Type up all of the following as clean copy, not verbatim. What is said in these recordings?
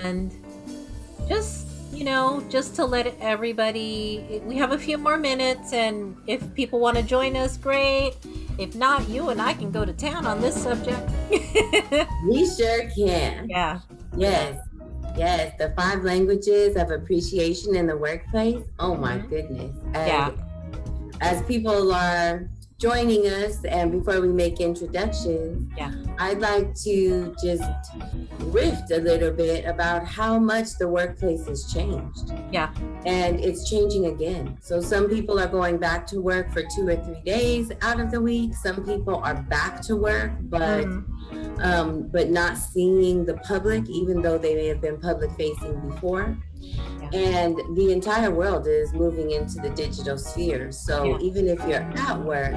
and just, just to let everybody, we have a few more minutes, and if people want to join us, great. If not, you and I can go to town on this subject. We sure can. Yeah. Yes. Yes. The 5 languages of appreciation in the workplace. Oh my Mhm. goodness. Yeah. And as people are joining us, and before we make introductions, Yeah. I'd like to just riff a little bit about how much the workplace has changed. Yeah. And it's changing again. So some people are going back to work for 2 or 3 days out of the week. Some people are back to work, but not seeing the public, even though they may have been public facing before. Yeah. And the entire world is moving into the digital sphere. So Yeah. even if you're at work,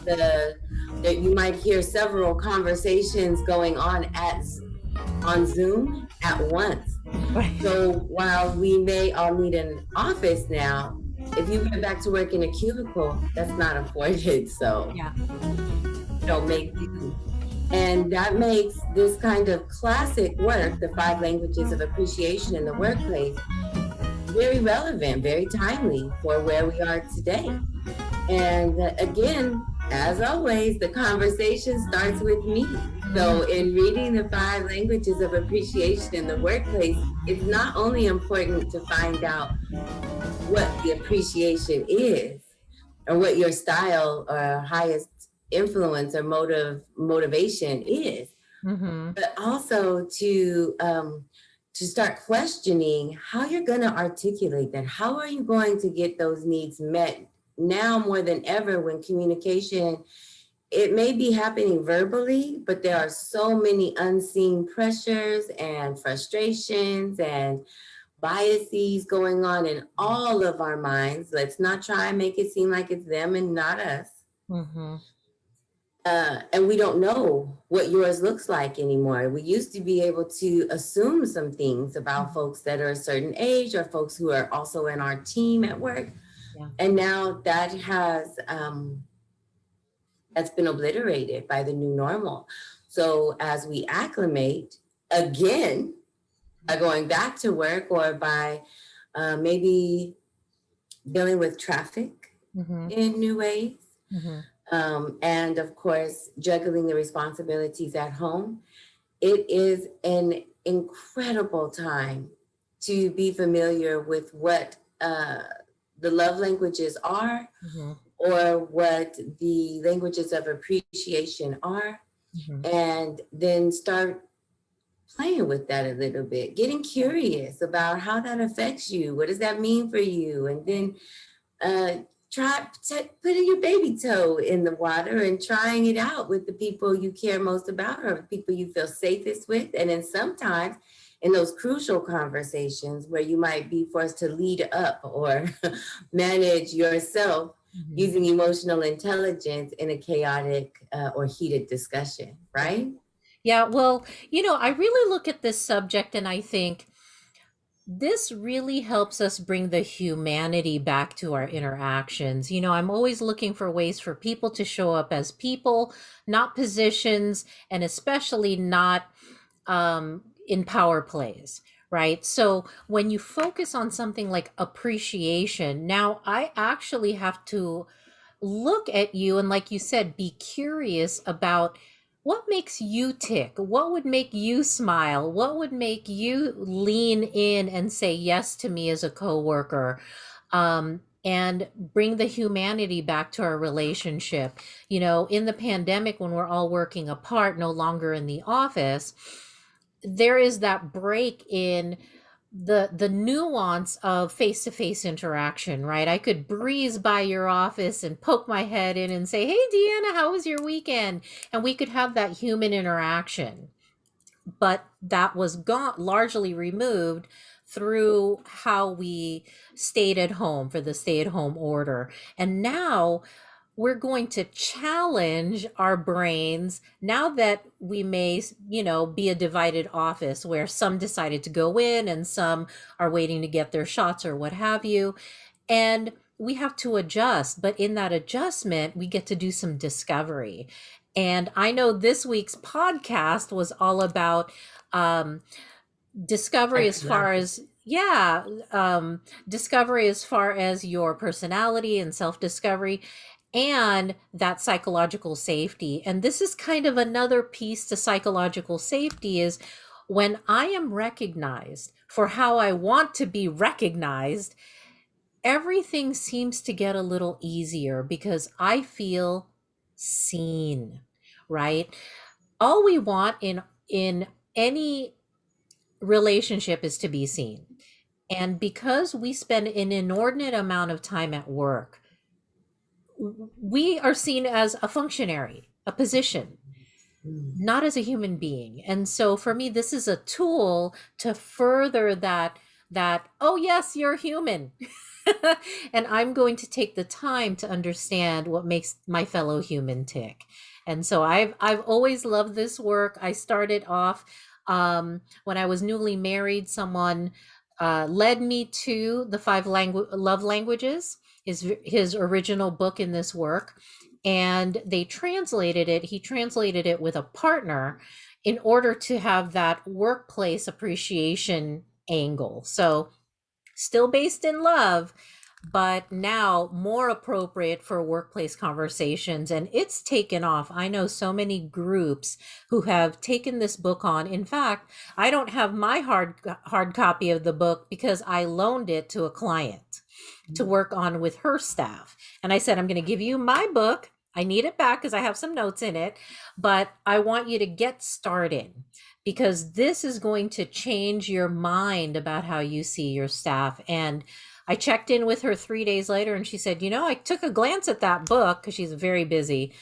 that you might hear several conversations going on Zoom at once. Right. So while we may all need an office now, if you went back to work in a cubicle, that's not afforded. So Yeah. make do. And that makes this kind of classic work, the 5 languages of appreciation in the workplace, very relevant, very timely for where we are today. And again, as always, the conversation starts with me. So in reading the 5 languages of appreciation in the workplace, it's not only important to find out what the appreciation is, or what your style or highest influence or motivation is, but also to start questioning how you're going to articulate that. How are you going to get those needs met now more than ever, when communication, it may be happening verbally, but there are so many unseen pressures and frustrations and biases going on in all of our minds. Let's not try and make it seem like it's them and not us. And we don't know what yours looks like anymore. We used to be able to assume some things about folks that are a certain age, or folks who are also in our team at work. Yeah. And now that has that's been obliterated by the new normal. So as we acclimate again by going back to work, or by maybe dealing with traffic in new ways, and of course, juggling the responsibilities at home, it is an incredible time to be familiar with what the love languages are, or what the languages of appreciation are, and then start playing with that a little bit, getting curious about how that affects you. What does that mean for you? And then try putting your baby toe in the water and trying it out with the people you care most about, or the people you feel safest with. And then sometimes in those crucial conversations where you might be forced to lead up or manage yourself using emotional intelligence in a chaotic or heated discussion, right? Yeah, well, I really look at this subject and I think this really helps us bring the humanity back to our interactions. I'm always looking for ways for people to show up as people, not positions, and especially not in power plays, right? So when you focus on something like appreciation, now I actually have to look at you and, like you said, be curious about what makes you tick, what would make you smile, what would make you lean in and say yes to me as a coworker, and bring the humanity back to our relationship. In the pandemic, when we're all working apart, no longer in the office, there is that break in the nuance of face-to-face interaction, right? I could breeze by your office and poke my head in and say, "Hey, Deanna, how was your weekend?" And we could have that human interaction. But that was largely removed through how we stayed at home for the stay-at-home order. And now we're going to challenge our brains now that we may, be a divided office where some decided to go in and some are waiting to get their shots or what have you. And we have to adjust. But in that adjustment, we get to do some discovery. And I know this week's podcast was all about discovery I as love far it. as discovery as far as your personality and self-discovery, and that psychological safety. And this is kind of another piece to psychological safety, is when I am recognized for how I want to be recognized, everything seems to get a little easier because I feel seen, right? All we want in any relationship is to be seen. And because we spend an inordinate amount of time at work, we are seen as a functionary, a position, Mm. not as a human being. And so for me, this is a tool to further that, oh yes, you're human. And I'm going to take the time to understand what makes my fellow human tick. And so I've always loved this work. I started off when I was newly married. Someone led me to the love languages, his original book in this work, and they translated it. He translated it with a partner in order to have that workplace appreciation angle. So still based in love, but now more appropriate for workplace conversations. And it's taken off. I know so many groups who have taken this book on. In fact, I don't have my hard copy of the book because I loaned it to a client to work on with her staff. And I said, I'm going to give you my book. I need it back because I have some notes in it, but I want you to get started, because this is going to change your mind about how you see your staff. And I checked in with her 3 days later and she said, I took a glance at that book because she's very busy.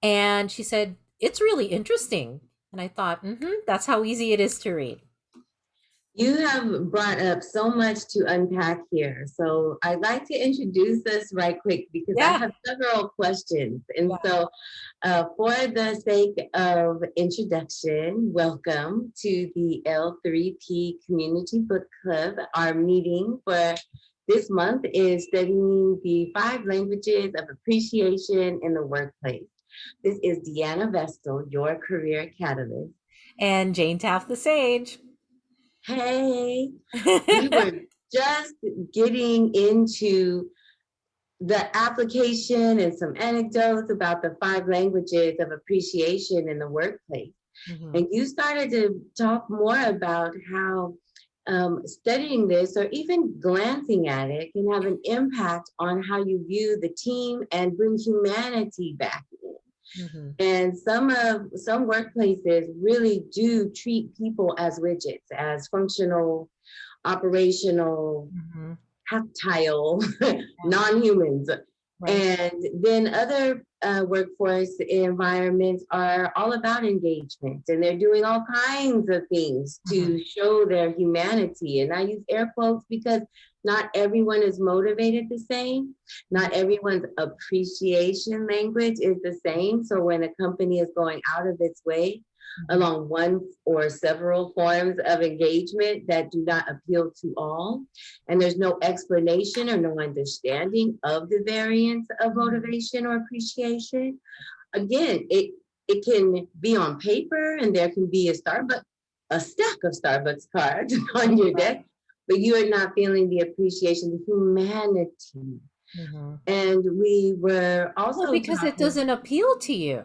And she said, it's really interesting. And I thought, that's how easy it is to read. You have brought up so much to unpack here. So I'd like to introduce us right quick because I Yeah. have several questions. And Yeah. so, for the sake of introduction, welcome to the L3P Community Book Club. Our meeting for this month is studying the 5 languages of appreciation in the workplace. This is Deanna Vestal, your career catalyst. And JaneTaff the Sage. Hey, we were just getting into the application and some anecdotes about the 5 languages of appreciation in the workplace. Mhm. And you started to talk more about how studying this or even glancing at it can have an impact on how you view the team and bring humanity back in. Mhm. And some workplaces really do treat people as widgets, as functional, operational, Mhm. tactile Yeah. non-humans. Right. And then other workforce environments are all about engagement, and they're doing all kinds of things Mhm. to show their humanity. And I use air quotes because not everyone is motivated the same. Not everyone's appreciation language is the same. So when a company is going out of its way Mhm. along one or several forms of engagement that do not appeal to all, and there's no explanation or no understanding of the variance of motivation or appreciation, again, it can be on paper and there can be a stack of Starbucks cards on your desk, Right. but you are not feeling the appreciation, the humanity. Mhm. And we were Well, also because it talking doesn't appeal to you.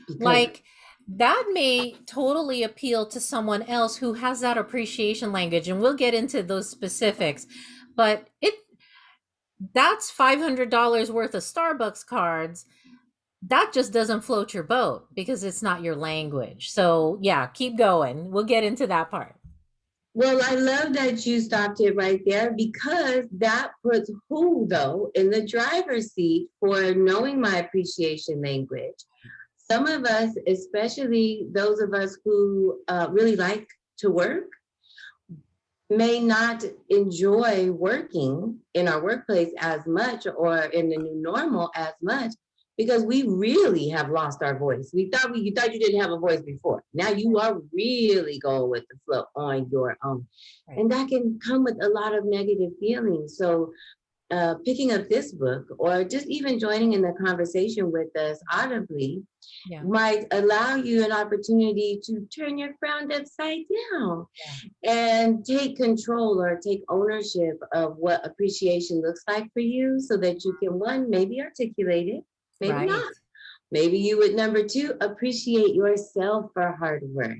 because Like, that may totally appeal to someone else who has that appreciation language, and we'll get into those specifics. But that's $500 worth of Starbucks cards. That just doesn't float your boat because it's not your language. So, yeah, keep going. We'll get into that part. well, I love that you stopped it right there because that puts who, though, in the driver's seat for knowing my appreciation language. Some of us, especially those of us who really like to work, may not enjoy working in our workplace as much or in the new normal as much because we really have lost our voice. You thought you didn't have a voice before. Now you are really going with the flow on your own. Right. And that can come with a lot of negative feelings. So picking up this book or just even joining in the conversation with us audibly Yeah. might allow you an opportunity to turn your frown upside down Yeah. and take control or take ownership of what appreciation looks like for you so that you can, one, maybe articulate it, maybe Right. not. Maybe you would, number two, appreciate yourself for hard work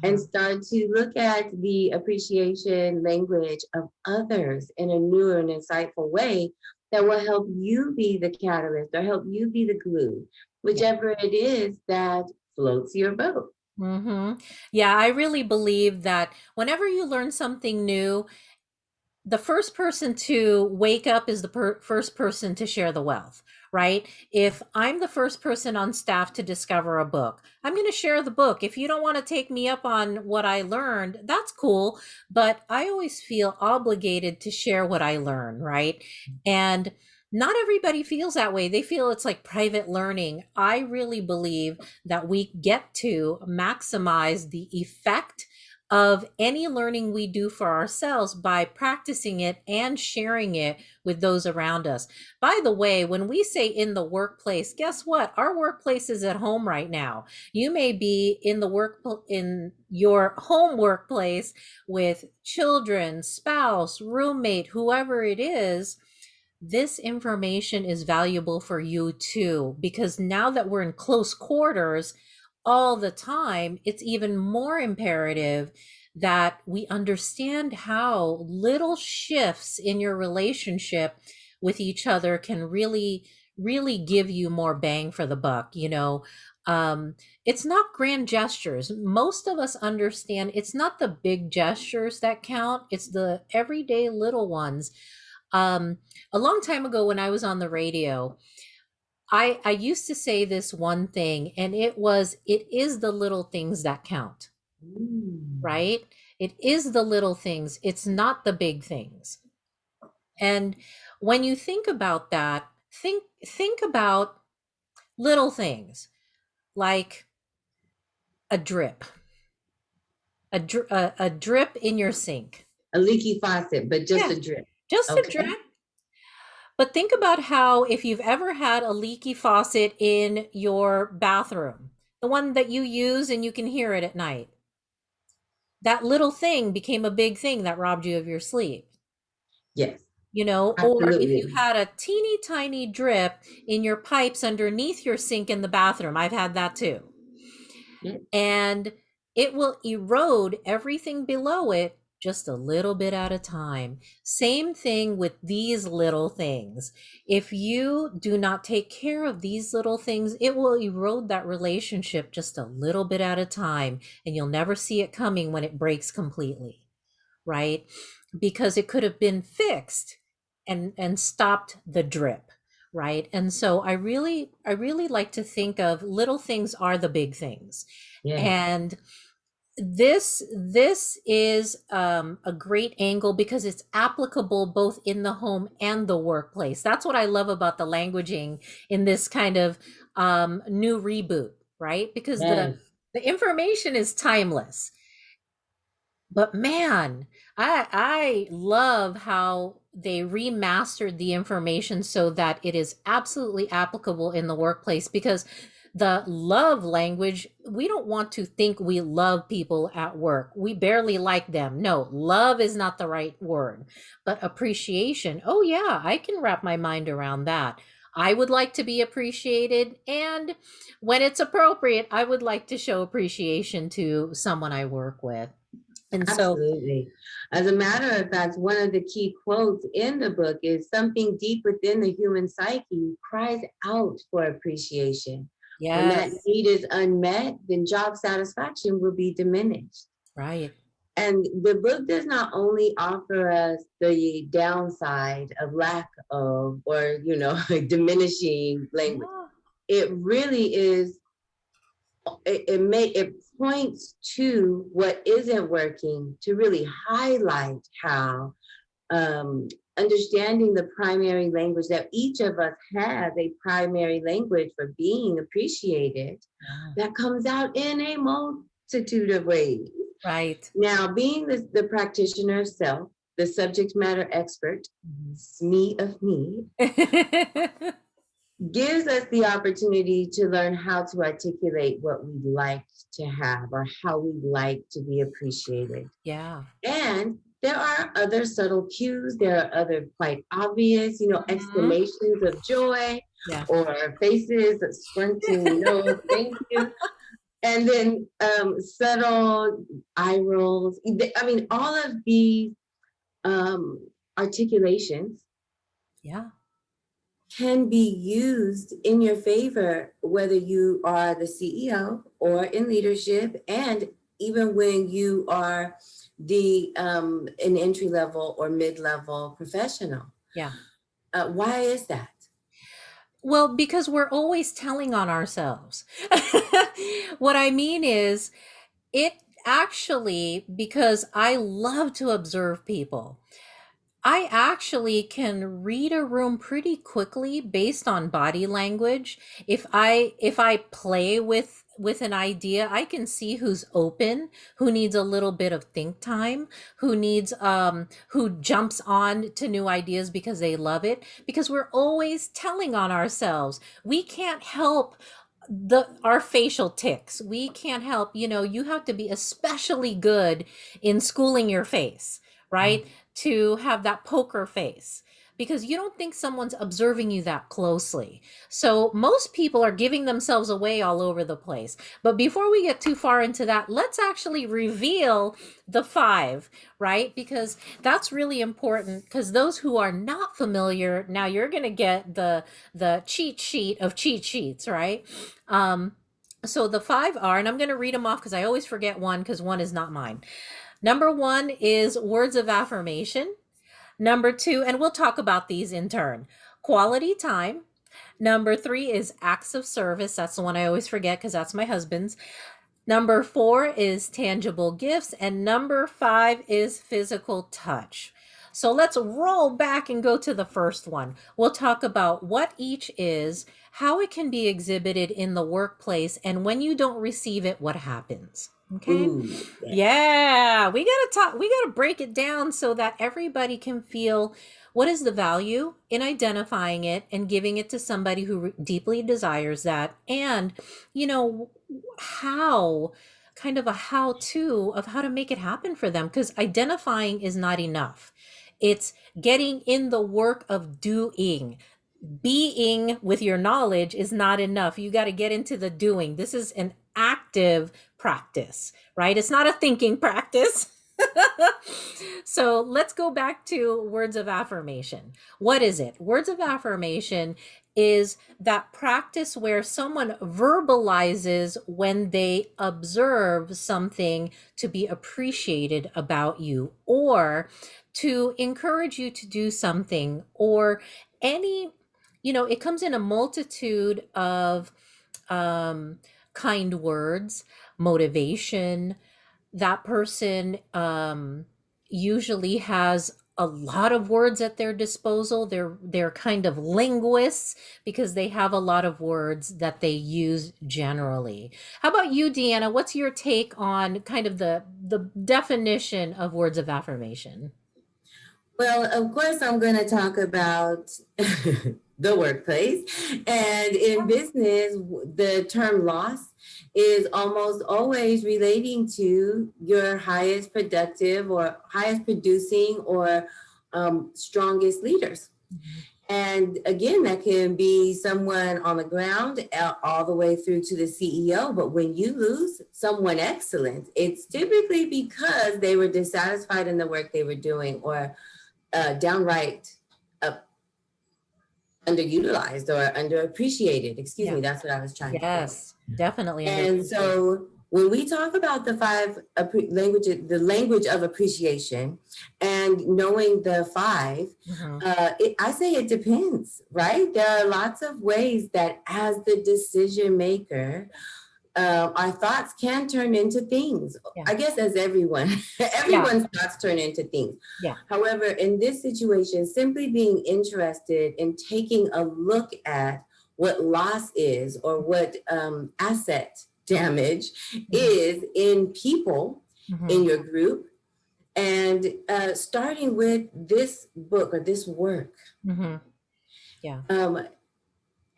and Mhm. start to look at the appreciation language of others in a new and insightful way that will help you be the catalyst or help you be the glue, Yeah. whichever it is that floats your boat. Yeah, I really believe that whenever you learn something new, the first person to wake up is the first person to share the wealth, right? If I'm the first person on staff to discover a book, I'm going to share the book. If you don't want to take me up on what I learned, that's cool. But I always feel obligated to share what I learn, right? And not everybody feels that way. They feel it's like private learning. I really believe that we get to maximize the effect of any learning we do for ourselves by practicing it and sharing it with those around us. By the way, when we say in the workplace, guess what? Our workplace is at home right now. You may be in your home workplace with children, spouse, roommate, whoever it is. This information is valuable for you too, because now that we're in close quarters all the time, it's even more imperative that we understand how little shifts in your relationship with each other can really give you more bang for the buck. It's not grand gestures. Most of us understand it's not the big gestures that count, it's the everyday little ones. um, a long time ago when I was on the radio, I used to say this one thing, and it is the little things that count, Mm. right? It is the little things. It's not the big things. And when you think about that, think about little things like a drip, a drip in your sink. A leaky faucet, but just Yeah, a drip. just a drip. Okay. But think about how if you've ever had a leaky faucet in your bathroom, the one that you use and you can hear it at night, that little thing became a big thing that robbed you of your sleep. Yes, Or if you absolutely. had a teeny tiny drip in your pipes underneath your sink in the bathroom, I've had that too. Yes. And it will erode everything below it just a little bit at a time. Same thing with these little things. If you do not take care of these little things, it will erode that relationship just a little bit at a time, and you'll never see it coming when it breaks completely, right? Because it could have been fixed and stopped the drip, right? And so I really like to think of little things are the big things. Yes. And this is a great angle because it's applicable both in the home and the workplace. That's what I love about the languaging in this kind of new reboot, right? Because the Yes. the information is timeless. But man, I love how they remastered the information so that it is absolutely applicable in the workplace, because the love language, we don't want to think we love people at work. We barely like them. No, love is not the right word. But appreciation, oh yeah, I can wrap my mind around that. I would like to be appreciated, and when it's appropriate, I would like to show appreciation to someone I work with. And so, Absolutely. As a matter of fact, one of the key quotes in the book is something deep within the human psyche cries out for appreciation. When that yes, need is unmet, then job satisfaction will be diminished. right. And the book does not only offer us the downside of lack of or diminishing language. Yeah. It really is it points to what isn't working to really highlight how understanding the primary language that each of us has a primary language for being appreciated Yeah. that comes out in a multitude of ways. Right. Now, being the practitioner self, the subject matter expert, SME of me, gives us the opportunity to learn how to articulate what we'd like to have or how we'd like to be appreciated. Yeah. And there are other subtle cues. There are other quite obvious, exclamations of joy Yeah. or faces of squinting, no, thank you. And then subtle eye rolls. I mean, all of these articulations Yeah. can be used in your favor, whether you are the CEO or in leadership, and even when you are an entry level or mid-level professional. Yeah. Why is that? Well, because we're always telling on ourselves. What I mean is, it actually, because I love to observe people, I actually can read a room pretty quickly based on body language. If I play with an idea, I can see who's open, who needs a little bit of think time, who jumps on to new ideas because they love it, because we're always telling on ourselves. We can't help our facial tics. We can't help, you have to be especially good in schooling your face, right? To have that poker face, because you don't think someone's observing you that closely. So most people are giving themselves away all over the place. But before we get too far into that, let's actually reveal the 5, right? Because that's really important, because those who are not familiar, now you're going to get the cheat sheet of cheat sheets, right? So the 5 are, and I'm going to read them off because I always forget one, because one is not mine. Number 1 is words of affirmation. Number 2, and we'll talk about these in turn, quality time. Number 3 is acts of service. That's the one I always forget because that's my husband's. Number 4 is tangible gifts. And number 5 is physical touch. So let's roll back and go to the first one. We'll talk about what each is, how it can be exhibited in the workplace, and when you don't receive it, what happens. Okay. Ooh, Yeah, we got to break it down so that everybody can feel what is the value in identifying it and giving it to somebody who deeply desires that. And, you know, how kind of a how to of how to make it happen for them, because identifying is not enough. It's getting in the work of doing. Being with your knowledge is not enough. You got to get into the doing. This is an active practice, right? It's not a thinking practice. So let's go back to words of affirmation. What is it? Words of affirmation is that practice where someone verbalizes when they observe something to be appreciated about you, or to encourage you to do something, or any, it comes in a multitude of kind words, motivation. That person usually has a lot of words at their disposal. They're kind of linguists because they have a lot of words that they use generally. How about you, Deanna? What's your take on kind of the definition of words of affirmation? Well, of course, I'm going to talk about the workplace. And in business, the term loss is almost always relating to your highest productive or highest producing or strongest leaders. And again, that can be someone on the ground all the way through to the CEO. But when you lose someone excellent, it's typically because they were dissatisfied in the work they were doing, or downright underutilized or underappreciated. Excuse me, that's what I was trying to say. Yes, definitely. And so when we talk about the 5 languages, the language of appreciation, and knowing the 5, I say it depends, right? There are lots of ways that as the decision maker, our thoughts can turn into things. Yeah. I guess as everyone's thoughts turn into things. Yeah. However, in this situation, simply being interested in taking a look at what loss is, or what asset damage is in people in your group, And starting with this book or this work, Mm-hmm. Yeah.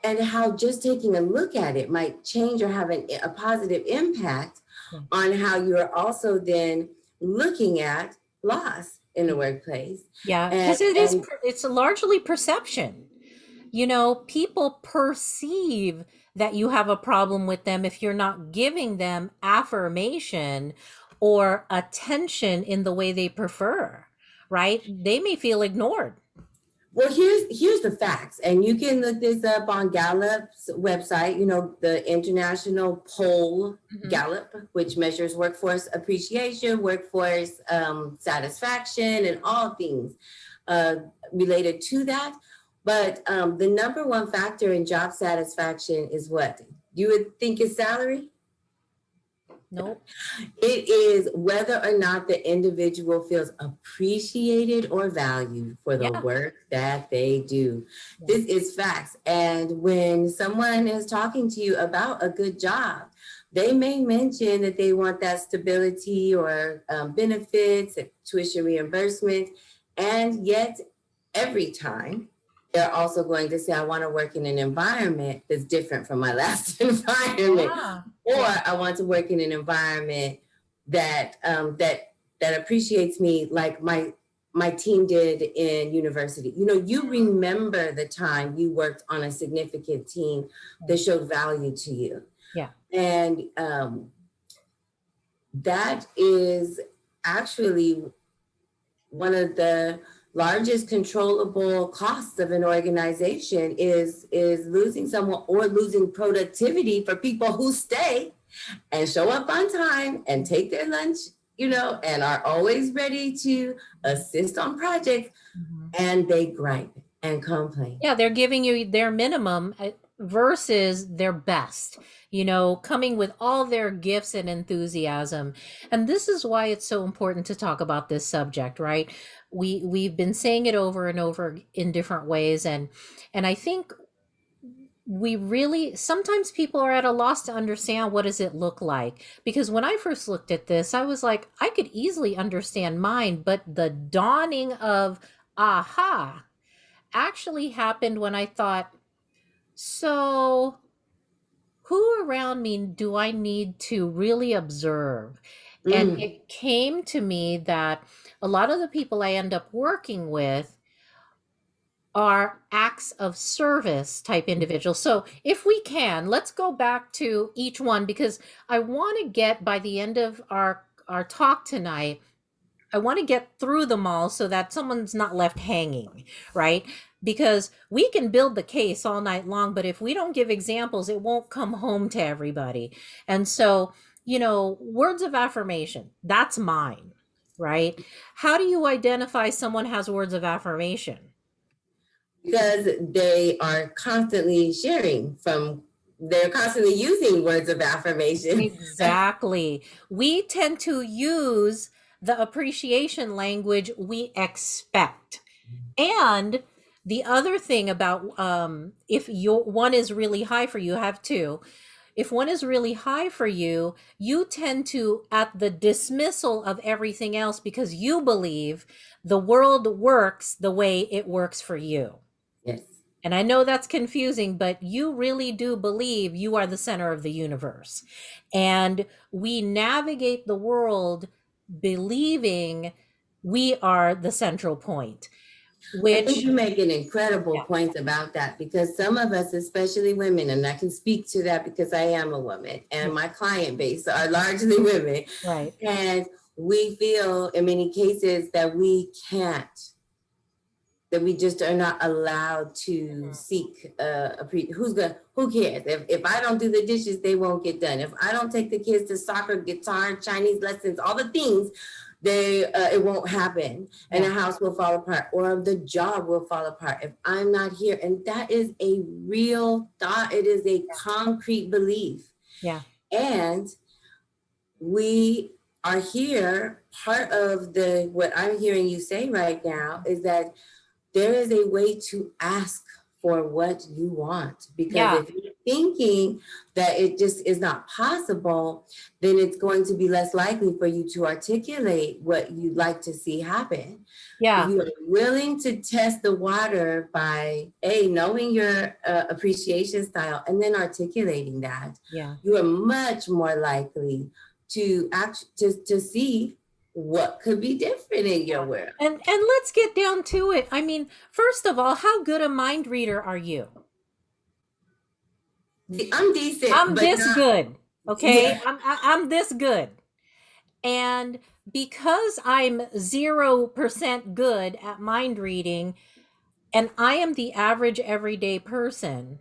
And how just taking a look at it might change or have a positive impact Yeah. on how you're also then looking at loss in the workplace. Yeah, And, because and it's largely perception. You know, people perceive that you have a problem with them if you're not giving them affirmation or attention in the way they prefer, right? They may feel ignored. well, here's the facts, and you can look this up on Gallup's website. You know, the international poll Mhm. Gallup, which measures workforce appreciation, workforce satisfaction, and all things uh, related to that. But the number one factor in job satisfaction is what you would think is salary. Nope. It is whether or not the individual feels appreciated or valued for the Yeah. work that they do. Yeah. This is facts. And when someone is talking to you about a good job, they may mention that they want that stability or benefits, tuition reimbursement, and yet every time they're also going to say, I want to work in an environment that's different from my last environment, Yeah. or Yeah. I want to work in an environment that appreciates me like my team did in university. You know, you remember the time you worked on a significant team that showed value to you. Yeah. And that is actually one of the largest controllable costs of an organization is losing someone or losing productivity for people who stay and show up on time and take their lunch, you know, and are always ready to assist on projects, Mhm. and they gripe and complain. Yeah, they're giving you their minimum versus their best, you know, coming with all their gifts and enthusiasm. And this is why it's so important to talk about this subject, right? We've been saying it over and over in different ways, and I think we really sometimes people are at a loss to understand what does it look like, because when I first looked at this I was like, I could easily understand mine, but the dawning of aha actually happened when I thought, so who around me do I need to really observe? And Mm. it came to me that a lot of the people I end up working with are acts of service type individuals. So if we can, let's go back to each one, because I want to get by the end of our talk tonight, I want to get through them all so that someone's not left hanging, right? Because we can build the case all night long, but if we don't give examples, it won't come home to everybody. And so, you know, words of affirmation, that's mine, right? How do you identify someone has words of affirmation? Because they are constantly sharing from, they're constantly using words of affirmation. Exactly. We tend to use the appreciation language we expect. And the other thing about if your one is really high for you, have two. If one is really high for you, you tend to, at the dismissal of everything else, because you believe the world works the way it works for you. Yes. And I know that's confusing, but you really do believe you are the center of the universe. And we navigate the world believing we are the central point, I think which, you make an incredible yeah, point about that, because some of us, especially women, and I can speak to that because I am a woman and my client base are largely women, right. and we feel in many cases that we can't, that we just are not allowed to seek who cares if I don't do the dishes, they won't get done. If I don't take the kids to soccer, guitar, Chinese lessons, all the things, they it won't happen, and Yeah. the house will fall apart or the job will fall apart if I'm not here. And that is a real thought. It is a concrete belief. Yeah. And we are here, part of what I'm hearing you say right now is that there is a way to ask for what you want. Because Yeah. if you're thinking that it just is not possible, then it's going to be less likely for you to articulate what you'd like to see happen. If Yeah. you are willing to test the water by knowing your appreciation style and then articulating that, Yeah. you are much more likely to to see what could be different in your Yeah. world. And let's get down to it. I mean, first of all, how good a mind reader are you? I'm decent, I'm but this not. good. Okay? Yeah. I'm this good. And because I'm 0% good at mind reading and I am the average everyday person,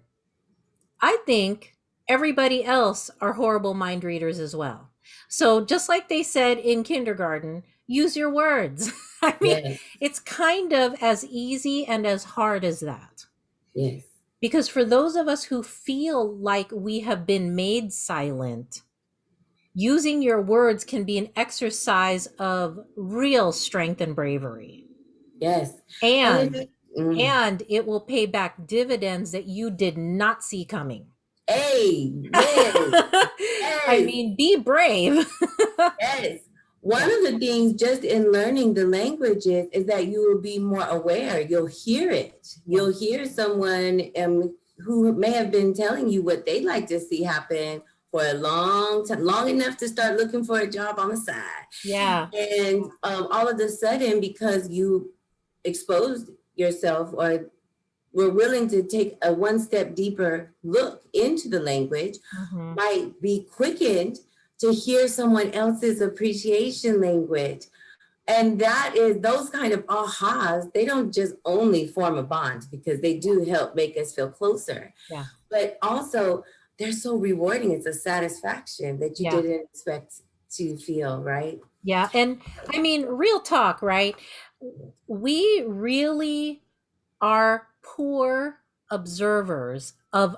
I think everybody else are horrible mind readers as well. So just like they said in kindergarten, use your words. I mean, Yes. it's kind of as easy and as hard as that. Yes. Because for those of us who feel like we have been made silent, using your words can be an exercise of real strength and bravery. Yes. And And it, mm, and it will pay back dividends that you did not see coming. amen. I Yes. mean, be brave. Yes. One Yeah. of the things just in learning the languages is that you will be more aware. You'll hear it. Yeah. You'll hear someone who may have been telling you what they'd like to see happen for a long time, long enough to start looking for a job on the side. Yeah. And all of a sudden, because you exposed yourself or were willing to take a one step deeper look into the language, Mhm. might be quickened to hear someone else's appreciation language. And that is those kind of ahas, they don't just only form a bond because they do help make us feel closer, Yeah. but also they're so rewarding. It's a satisfaction that you Yeah. didn't expect to feel, right? Yeah. And I mean, real talk, right? We really are poor observers of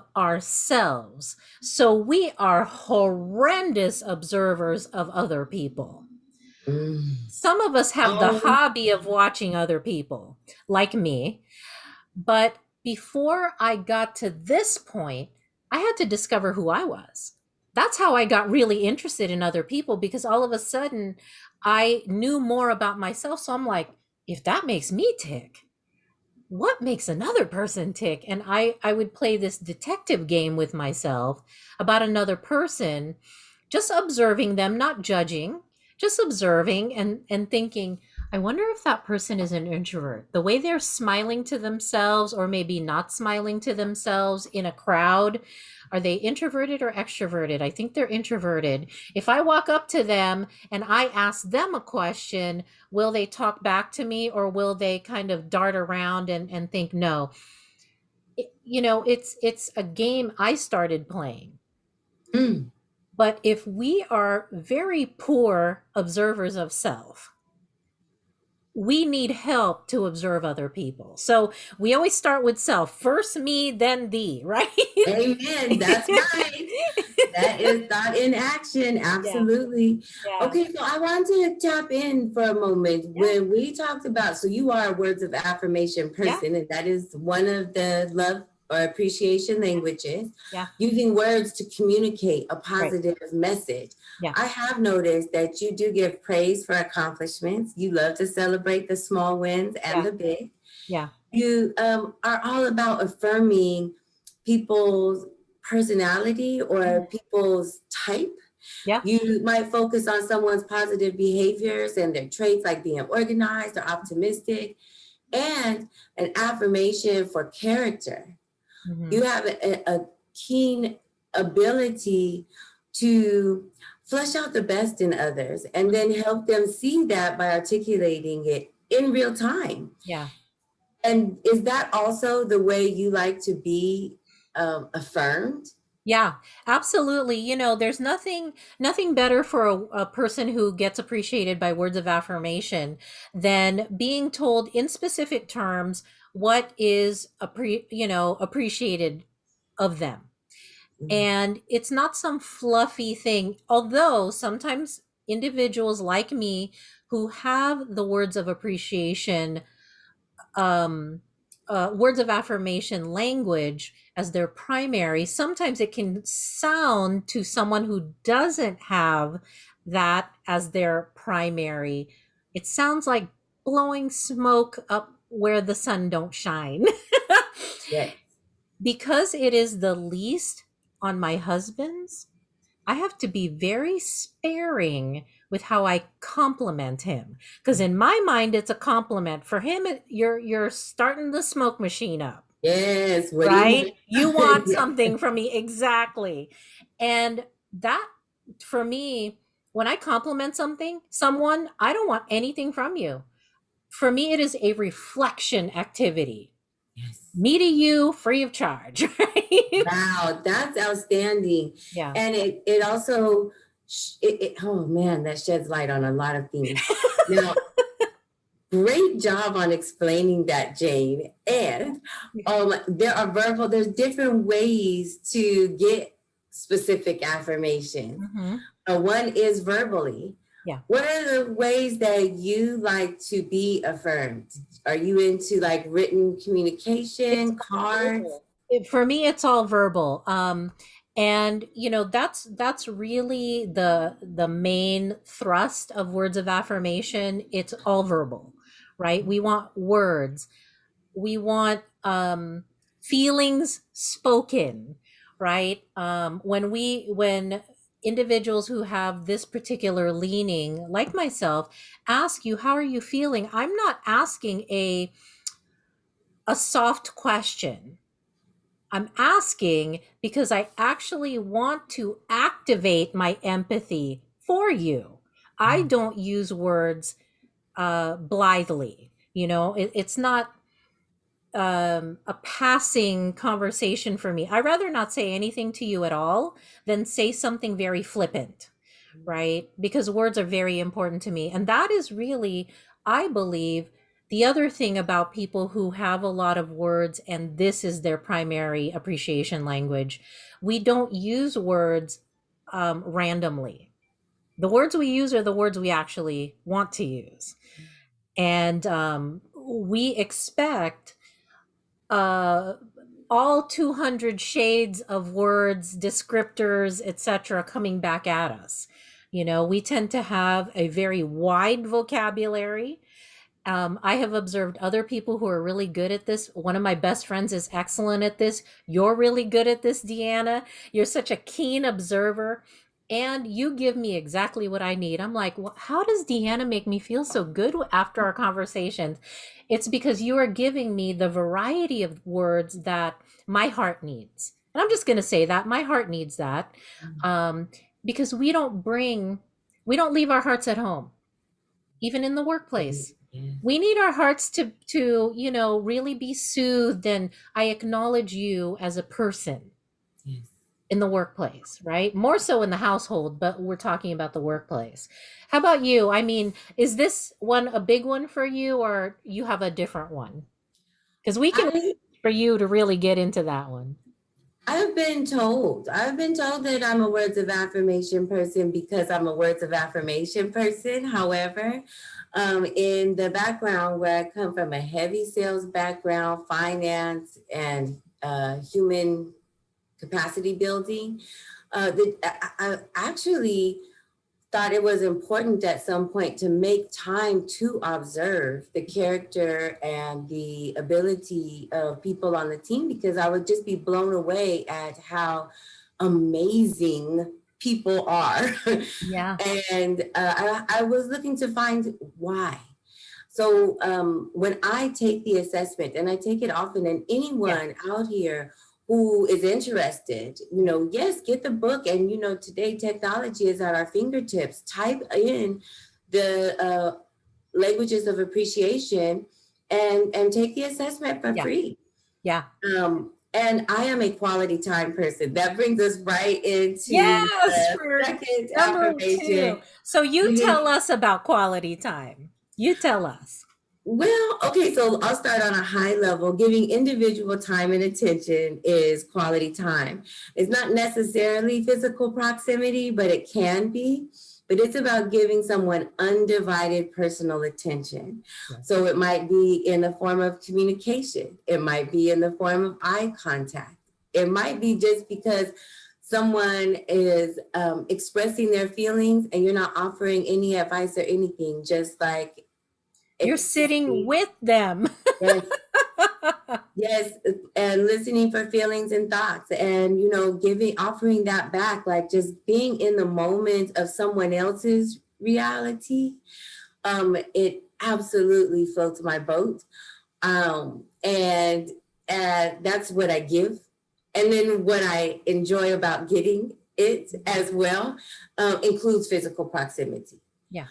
ourselves. So we are horrendous observers of other people. Mm. Some of us have the Oh, hobby of watching other people, like me. But before I got to this point, I had to discover who I was. That's how I got really interested in other people because all of a sudden I knew more about myself. So I'm like, if that makes me tick, what makes another person tick? And I would play this detective game with myself about another person, just observing them, not judging, just observing and thinking, I wonder if that person is an introvert. The way they're smiling to themselves or maybe not smiling to themselves in a crowd, are they introverted or extroverted? I think they're introverted. If I walk up to them and I ask them a question, will they talk back to me or will they kind of dart around and think no? It's a game I started playing. mm. But if we are very poor observers of self, we need help to observe other people. So we always start with self, first me, then thee, right? Amen. That's right. That is thought in action. Yeah, Absolutely. yeah, Okay, so I want to tap in for a moment yeah, when we talked about, so you are a words of affirmation yeah, person, and that is one of the love or appreciation languages, yeah, using words to communicate a right, positive message. yeah, I have noticed that you do give praise for accomplishments. You love to celebrate the small wins and yeah, the big. yeah, You are all about affirming people's personality or mhm, people's type. yeah, You might focus on someone's positive behaviors and their traits like being organized or optimistic, and an affirmation for character. mhm, You have a keen ability to flesh out the best in others and then help them see that by articulating it in real time. yeah. And is that also the way you like to be affirmed? Yeah, absolutely. There's nothing better for a person who gets appreciated by words of affirmation than being told in specific terms what is appreciated of them. Mm. And it's not some fluffy thing, although sometimes individuals like me who have the words of appreciation um words of affirmation language as their primary, sometimes it can sound to someone who doesn't have that as their primary, it sounds like blowing smoke up where the sun don't shine. Yes. Because it is the least on my husband's, I have to be very sparing with how I compliment him, because in my mind it's a compliment. For him, you're starting the smoke machine up, Yes. What do you right? want? You want Yeah. something from me, exactly. And that, for me, when I compliment someone, I don't want anything from you. For me, it is a reflection activity. Yes. Me to you, free of charge, right? Wow, that's outstanding. Yeah. And it also, oh man, that sheds light on a lot of things. Now, great job on explaining that, Jane. And there's different ways to get specific affirmation. Hmm. One is verbally. Yeah. What are the ways that you like to be affirmed? Are you into like written It's communication, all cards? verbal. For me, it's all verbal. And that's really the main thrust of words of affirmation. It's all verbal, right? We want words. We want feelings spoken, right? When individuals who have this particular leaning, like myself, ask you, how are you feeling? I'm not asking a soft question. I'm asking because I actually want to activate my empathy for you. I don't use words blithely. It's not a passing conversation for me. I rather not say anything to you at all than say something very flippant, right? Because words are very important to me. And that is really, I believe, the other thing about people who have a lot of words and this is their primary appreciation language. We don't use words randomly. The words we use are the words we actually want to use. And we expect uh, all 200 shades of words, descriptors, etc., coming back at us. We tend to have a very wide vocabulary. I have observed other people who are really good at this. One of my best friends is excellent at this. You're really good at this, Deanna. You're such a keen observer. And you give me exactly what I need. I'm like, well, how does Deanna make me feel so good after our conversations? It's because you are giving me the variety of words that my heart needs. And I'm just going to say that my heart needs that, um, because we don't leave our hearts at home, even in the workplace. Yes. We need our hearts to really be soothed, and I acknowledge you as a person Yes. in the workplace, right? More so in the household, but we're talking about the workplace. How about you? I mean, is this one a big one for you, or you have a different one? Because we can I for you to really get into that one. I've been told that I'm a words of affirmation person because I'm a words of affirmation person. However, in the background where I come from, a heavy sales background, finance and human capacity building, I actually thought it was important at some point to make time to observe the character and the ability of people on the team, because I would just be blown away at how amazing people are. Yeah. And I was looking to find why. So when I take the assessment, and I take it often, and Yeah. anyone out here who is interested, yes, get the book. And, today technology is at our fingertips. Type in the languages of appreciation and take the assessment for Yeah. free. Yeah. And I am a quality time person. That brings us right into Yes, the for second number two. affirmation. So you Giving tell us about quality time. You tell us. Well, okay, so I'll start on a high level. Giving individual time and attention is quality time. It's not necessarily physical proximity, but it can be. but it's about giving someone undivided personal attention. Yeah. So it might be in the form of communication. It might be in the form of eye contact. It might be just because someone is expressing their feelings and you're not offering any advice or anything, just like You're sitting accepting. with them. Yes, yes, and listening for feelings and thoughts, and offering that back, like just being in the moment of someone else's reality. It absolutely floats my boat. And that's what I give. And then what I enjoy about getting it as well includes physical proximity. Yeah.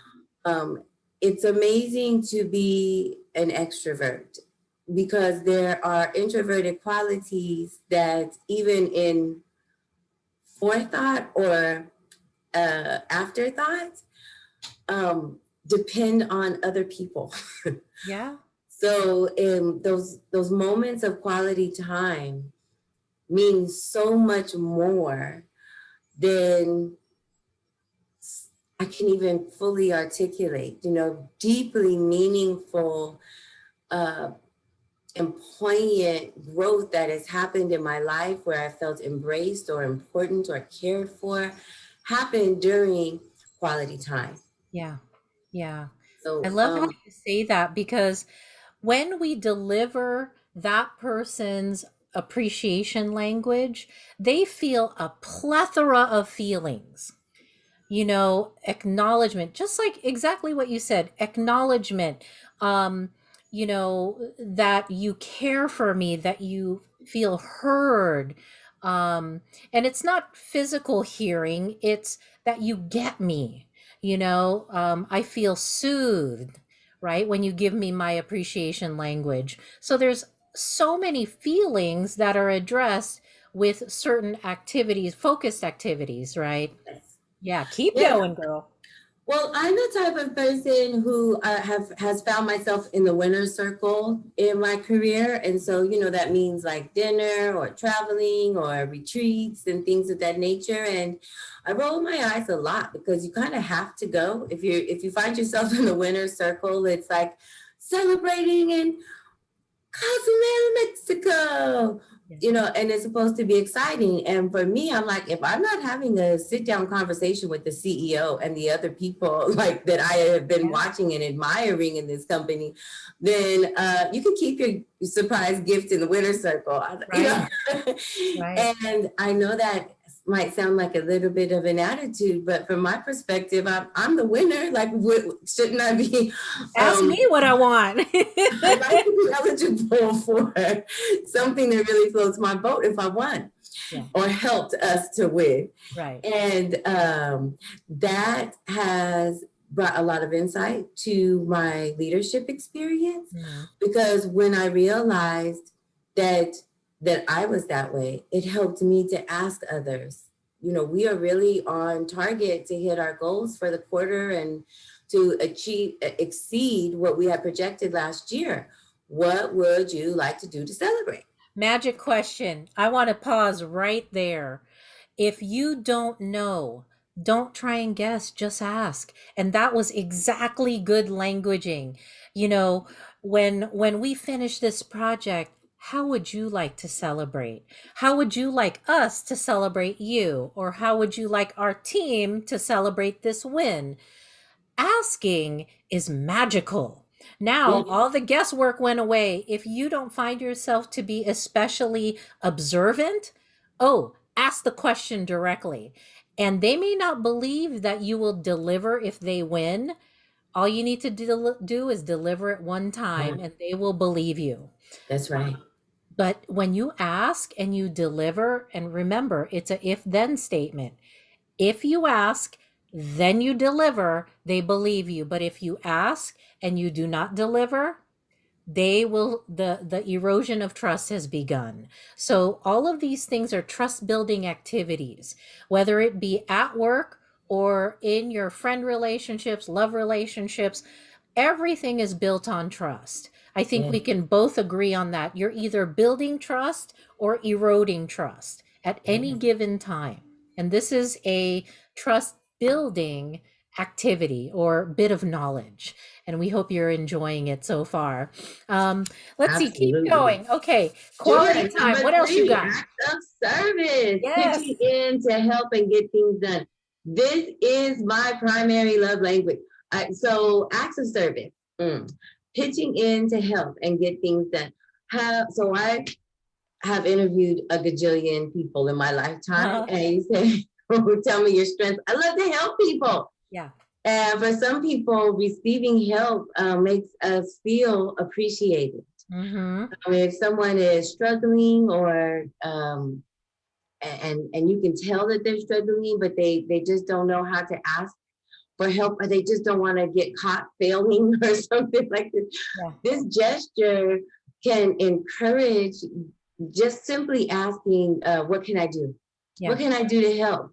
It's amazing to be an extrovert because there are introverted qualities that even in forethought or afterthought depend on other people. Yeah. So in those moments of quality time mean so much more than I can even fully articulate, deeply meaningful and poignant growth that has happened in my life where I felt embraced or important or cared for happened during quality time. Yeah. Yeah. I So love how you say that, because when we deliver that person's appreciation language, they feel a plethora of feelings. Acknowledgement, just like exactly what you said, acknowledgement, um, that you care for me, that you feel heard. And it's not physical hearing, it's that you get me, I feel soothed, right? When you give me my appreciation language. So there's so many feelings that are addressed with certain activities, focused activities, right? yes. Yeah, keep Yeah. going, girl. Well, I'm the type of person who has found myself in the winner's circle in my career, and so that means like dinner or traveling or retreats and things of that nature. And I roll my eyes a lot because you kind of have to go if you find yourself in the winner's circle. It's like celebrating in Cozumel, Mexico, and it's supposed to be exciting. And for me, I'm like, if I'm not having a sit down conversation with the CEO and the other people like that I have been Yeah. watching and admiring in this company, then you can keep your surprise gift in the winner's circle. Right. Right. And I know that might sound like a little bit of an attitude, but from my perspective, I'm the winner. Like, shouldn't I be? Ask me what I want. I'd like to be eligible for something that really floats my boat if I won Yeah. or helped us to win. Right. And that has brought a lot of insight to my leadership experience Mhm. because when I realized that I was that way, it helped me to ask others. We are really on target to hit our goals for the quarter and to exceed what we had projected last year. What would you like to do to celebrate? Magic question. I want to pause right there. If you don't know, don't try and guess, just ask. And that was exactly good languaging. You know, when we finish this project, how would you like to celebrate? How would you like us to celebrate you? Or how would you like our team to celebrate this win? Asking is magical. Yeah, Now, all the guesswork went away. If you don't find yourself to be especially observant, oh, ask the question directly. And they may not believe that you will deliver if they win. All you need to do is deliver it one time and they will believe you. that's right. But when you ask and you deliver, and remember, it's a if then statement. If you ask, then you deliver, they believe you. But if you ask and you do not deliver, they will the erosion of trust has begun. So all of these things are trust building activities, whether it be at work or in your friend relationships, love relationships. Everything is built on trust. I think Yeah, we can both agree on that. You're either building trust or eroding trust at any yeah, given time. And this is a trust building activity or bit of knowledge. And we hope you're enjoying it so far. Um, let's see, keep Absolutely. going. Okay, Sure. quality time. Number What else you three, got? acts of service, Yes. pitching in to help and get things done. This is my primary love language. So acts of service, pitching in to help and get things done. So I have interviewed a gajillion people in my lifetime, Uh-huh. and you say, tell me your strengths. I love to help people. Yeah. And for some people, receiving help makes us feel appreciated. Mm-hmm. I mean, if someone is struggling or and you can tell that they're struggling, but they just don't know how to ask for help, or they just don't want to get caught failing or something like this. Yeah. This gesture can encourage just simply asking, what can I do? Yeah. What can I do to help?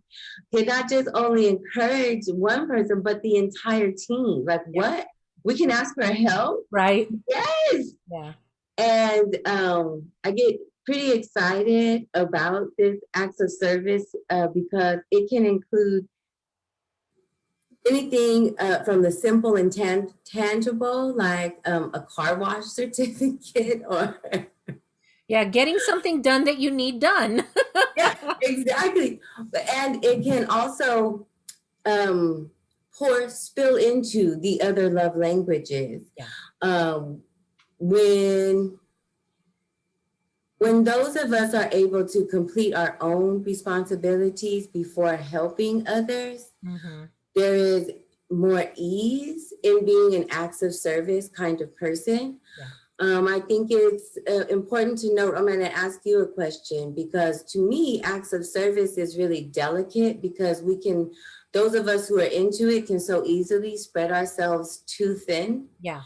Can not just only encourage one person, but the entire team. Like, Yeah. what? We can ask for help? Right. Yes. Yeah. And I get pretty excited about this acts of service because it can include anything from the simple and tangible, like a car wash certificate or Yeah. Getting something done that you need done. yeah, exactly. And it can also spill into the other love languages. Yeah. Um, when when those of us are able to complete our own responsibilities before helping others, Mm-hmm. there is more ease in being an acts of service kind of person. Yeah. I think it's important to note, I'm going to ask you a question because to me, acts of service is really delicate because those of us who are into it can so easily spread ourselves too thin. Yeah.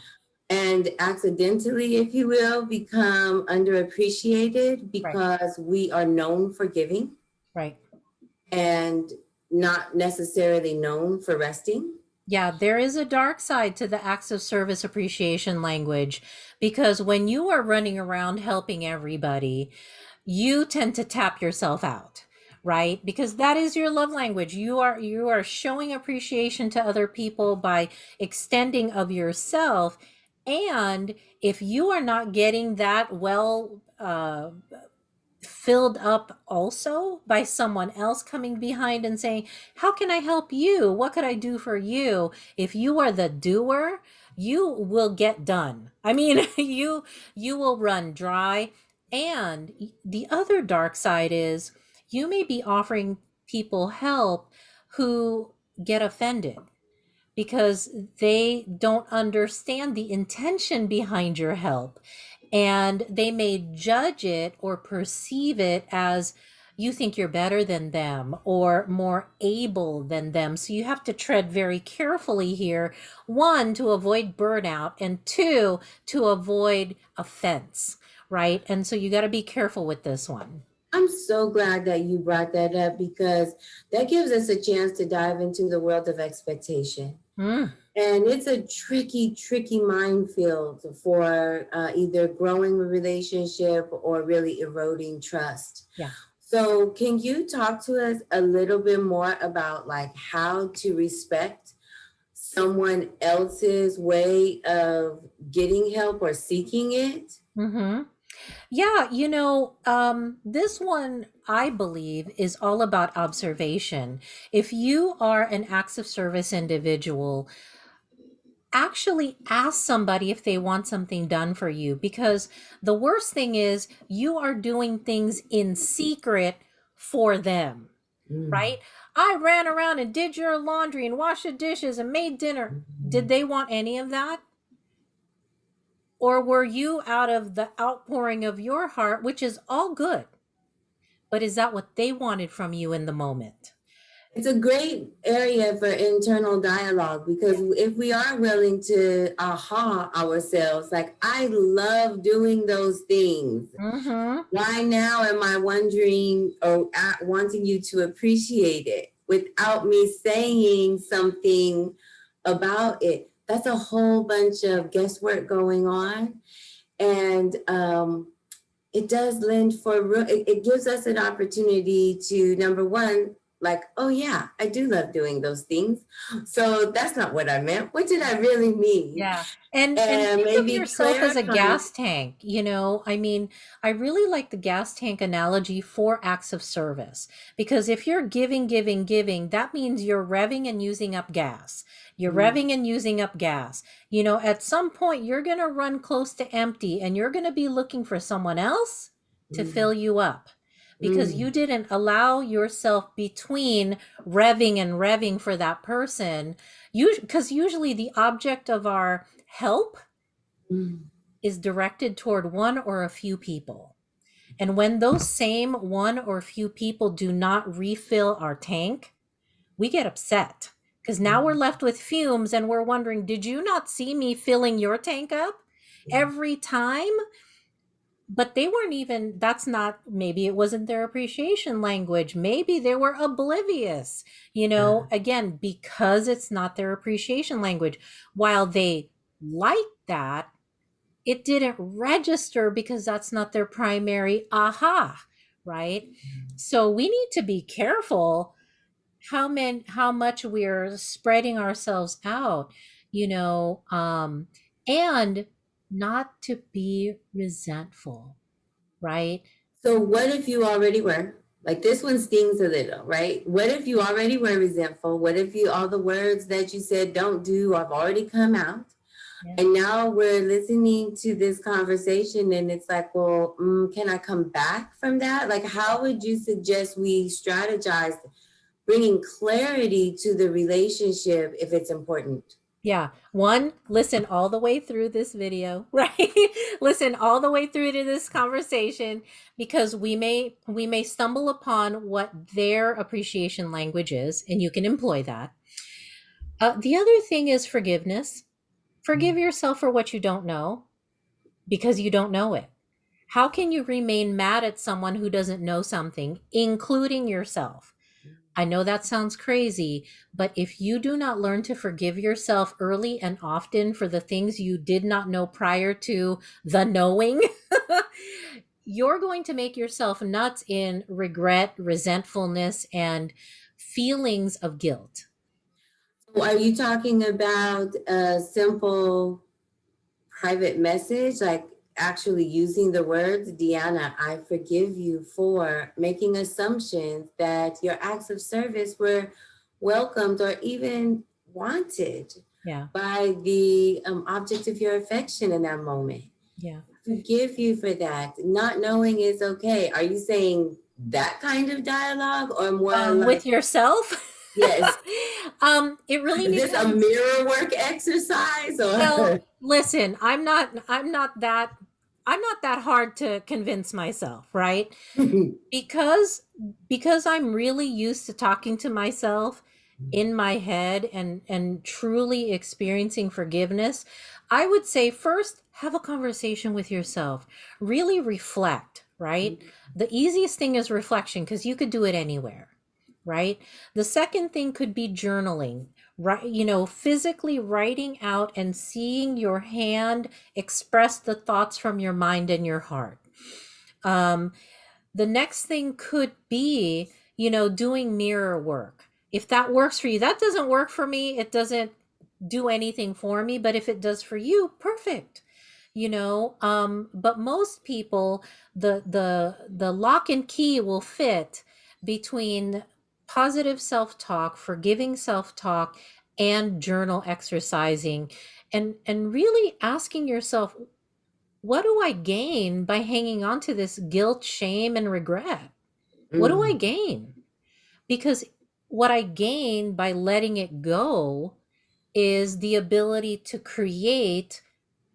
And accidentally, if you will, become underappreciated Right. because we are known for giving Right. and not necessarily known for resting. Yeah, there is a dark side to the acts of service appreciation language because when you are running around helping everybody, you tend to tap yourself out, right? Because that is your love language. You are showing appreciation to other people by extending of yourself. And if you are not getting that well filled up also by someone else coming behind and saying, how can I help you? What could I do for you? If you are the doer, you will get done. I mean, you will run dry. And the other dark side is you may be offering people help who get offended because they don't understand the intention behind your help, and they may judge it or perceive it as you think you're better than them or more able than them. So you have to tread very carefully here, one, to avoid burnout, and two, to avoid offense, right? And so you got to be careful with this one. I'm so glad that you brought that up because that gives us a chance to dive into the world of expectation. Mm, And it's a tricky, tricky minefield for either growing a relationship or really eroding trust. yeah. So, can you talk to us a little bit more about like how to respect someone else's way of getting help or seeking it? Mm-hmm. Yeah, this one I believe is all about observation. If you are an acts of service individual, actually ask somebody if they want something done for you, because the worst thing is you are doing things in secret for them, Mm. right? I ran around and did your laundry and washed the dishes and made dinner. Did they want any of that? Or were you out of the outpouring of your heart, which is all good? But is that what they wanted from you in the moment? It's a great area for internal dialogue because if we are willing to aha ourselves, like I love doing those things. Mm-hmm. Why now am I wondering or wanting you to appreciate it without me saying something about it? That's a whole bunch of guesswork going on. And it does lend for, it gives us an opportunity to, number one, like, oh yeah, I do love doing those things. So that's not what I meant. What did I really mean? Yeah. And And think of maybe yourself as a clarifying. gas tank, you know? I mean, I really like the gas tank analogy for acts of service because if you're giving, that means you're revving and using up gas. You're Mm, revving and using up gas. You know, at some point you're going to run close to empty and you're going to be looking for someone else to mm, fill you up because you mm, didn't allow yourself between revving and revving for that person. Because usually the object of our help mm, is directed toward one or a few people. And when those same one or few people do not refill our tank, we get upset because now we're mm, left with fumes and we're wondering, did you not see me filling your tank up mm, every time? But they weren't even, that's not, maybe it wasn't their appreciation language. Maybe they were oblivious, you know, uh, again, because it's not their appreciation language. While they like that, it didn't register because that's not their primary aha, right? So we need to be careful how much we're spreading ourselves out, you know, and not to be resentful, right? So what if you already were? Like this one stings a little, right? What if you already were resentful? What if you all the words that you said don't do have already come out? Yeah. And now we're listening to this conversation and it's like, well, can I come back from that? Like, how would you suggest we strategize bringing clarity to the relationship if it's important? Yeah. One, listen all the way through this video, right? Listen all the way through to this conversation because we may stumble upon what their appreciation language is, and you can employ that. The other thing is forgiveness. Forgive yourself for what you don't know because you don't know it. How can you remain mad at someone who doesn't know something, including yourself? I know that sounds crazy, but if you do not learn to forgive yourself early and often for the things you did not know prior to the knowing, you're going to make yourself nuts in regret, resentfulness, and feelings of guilt. So are you talking about a simple private message, like actually using the words, Deanna, I forgive you for making assumptions that your acts of service were welcomed or even wanted Yeah. by the object of your affection in that moment? Yeah. Forgive you for that. Not knowing is okay. Are you saying that kind of dialogue or more like, With yourself. yes, It really is this a depends. mirror work exercise Well, or? listen, I'm not that hard to convince myself, right? Because I'm really used to talking to myself in my head and truly experiencing forgiveness, I would say first have a conversation with yourself. Really reflect, right? The easiest thing is reflection because you could do it anywhere, right? The second thing could be journaling, right? You know, physically writing out and seeing your hand express the thoughts from your mind and your heart. Um, the next thing could be, you know, doing mirror work. If that works for you, that doesn't work for me. It doesn't do anything for me, but if it does for you, perfect. You know, but most people, the lock and key will fit between positive self-talk, forgiving self-talk, and journal exercising, and really asking yourself, what do I gain by hanging on to this guilt, shame, and regret? What do I Mm, gain? Because what I gain by letting it go is the ability to create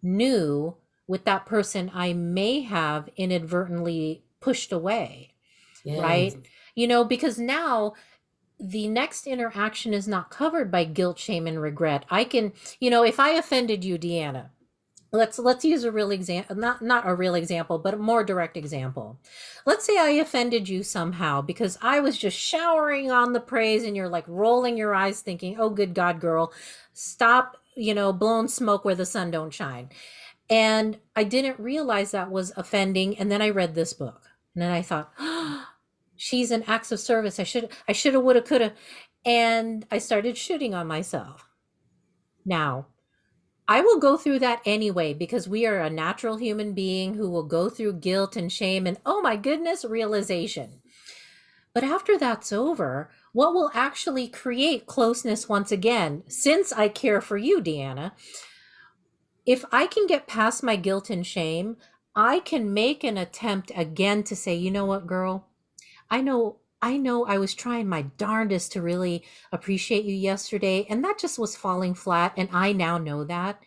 new with that person I may have inadvertently pushed away, yes. right? You know, because now the next interaction is not covered by guilt, shame, and regret. I can, you know, if I offended you, Deanna, let's use a real example, not a real example, but a more direct example. Let's say I offended you somehow because I was just showering on the praise and you're like rolling your eyes thinking, oh good god, girl, stop, you know, blowing smoke where the sun don't shine. And I didn't realize that was offending, and then I read this book and then I thought, she's an acts of service. I should have, would have, could have. And I started shooting on myself. Now, I will go through that anyway because we are a natural human being who will go through guilt and shame and, oh my goodness, realization. But after that's over, what will actually create closeness once again, since I care for you, Deanna, if I can get past my guilt and shame, I can make an attempt again to say, you know what, girl, I know I was trying my darndest to really appreciate you yesterday, and that just was falling flat, and I now know that.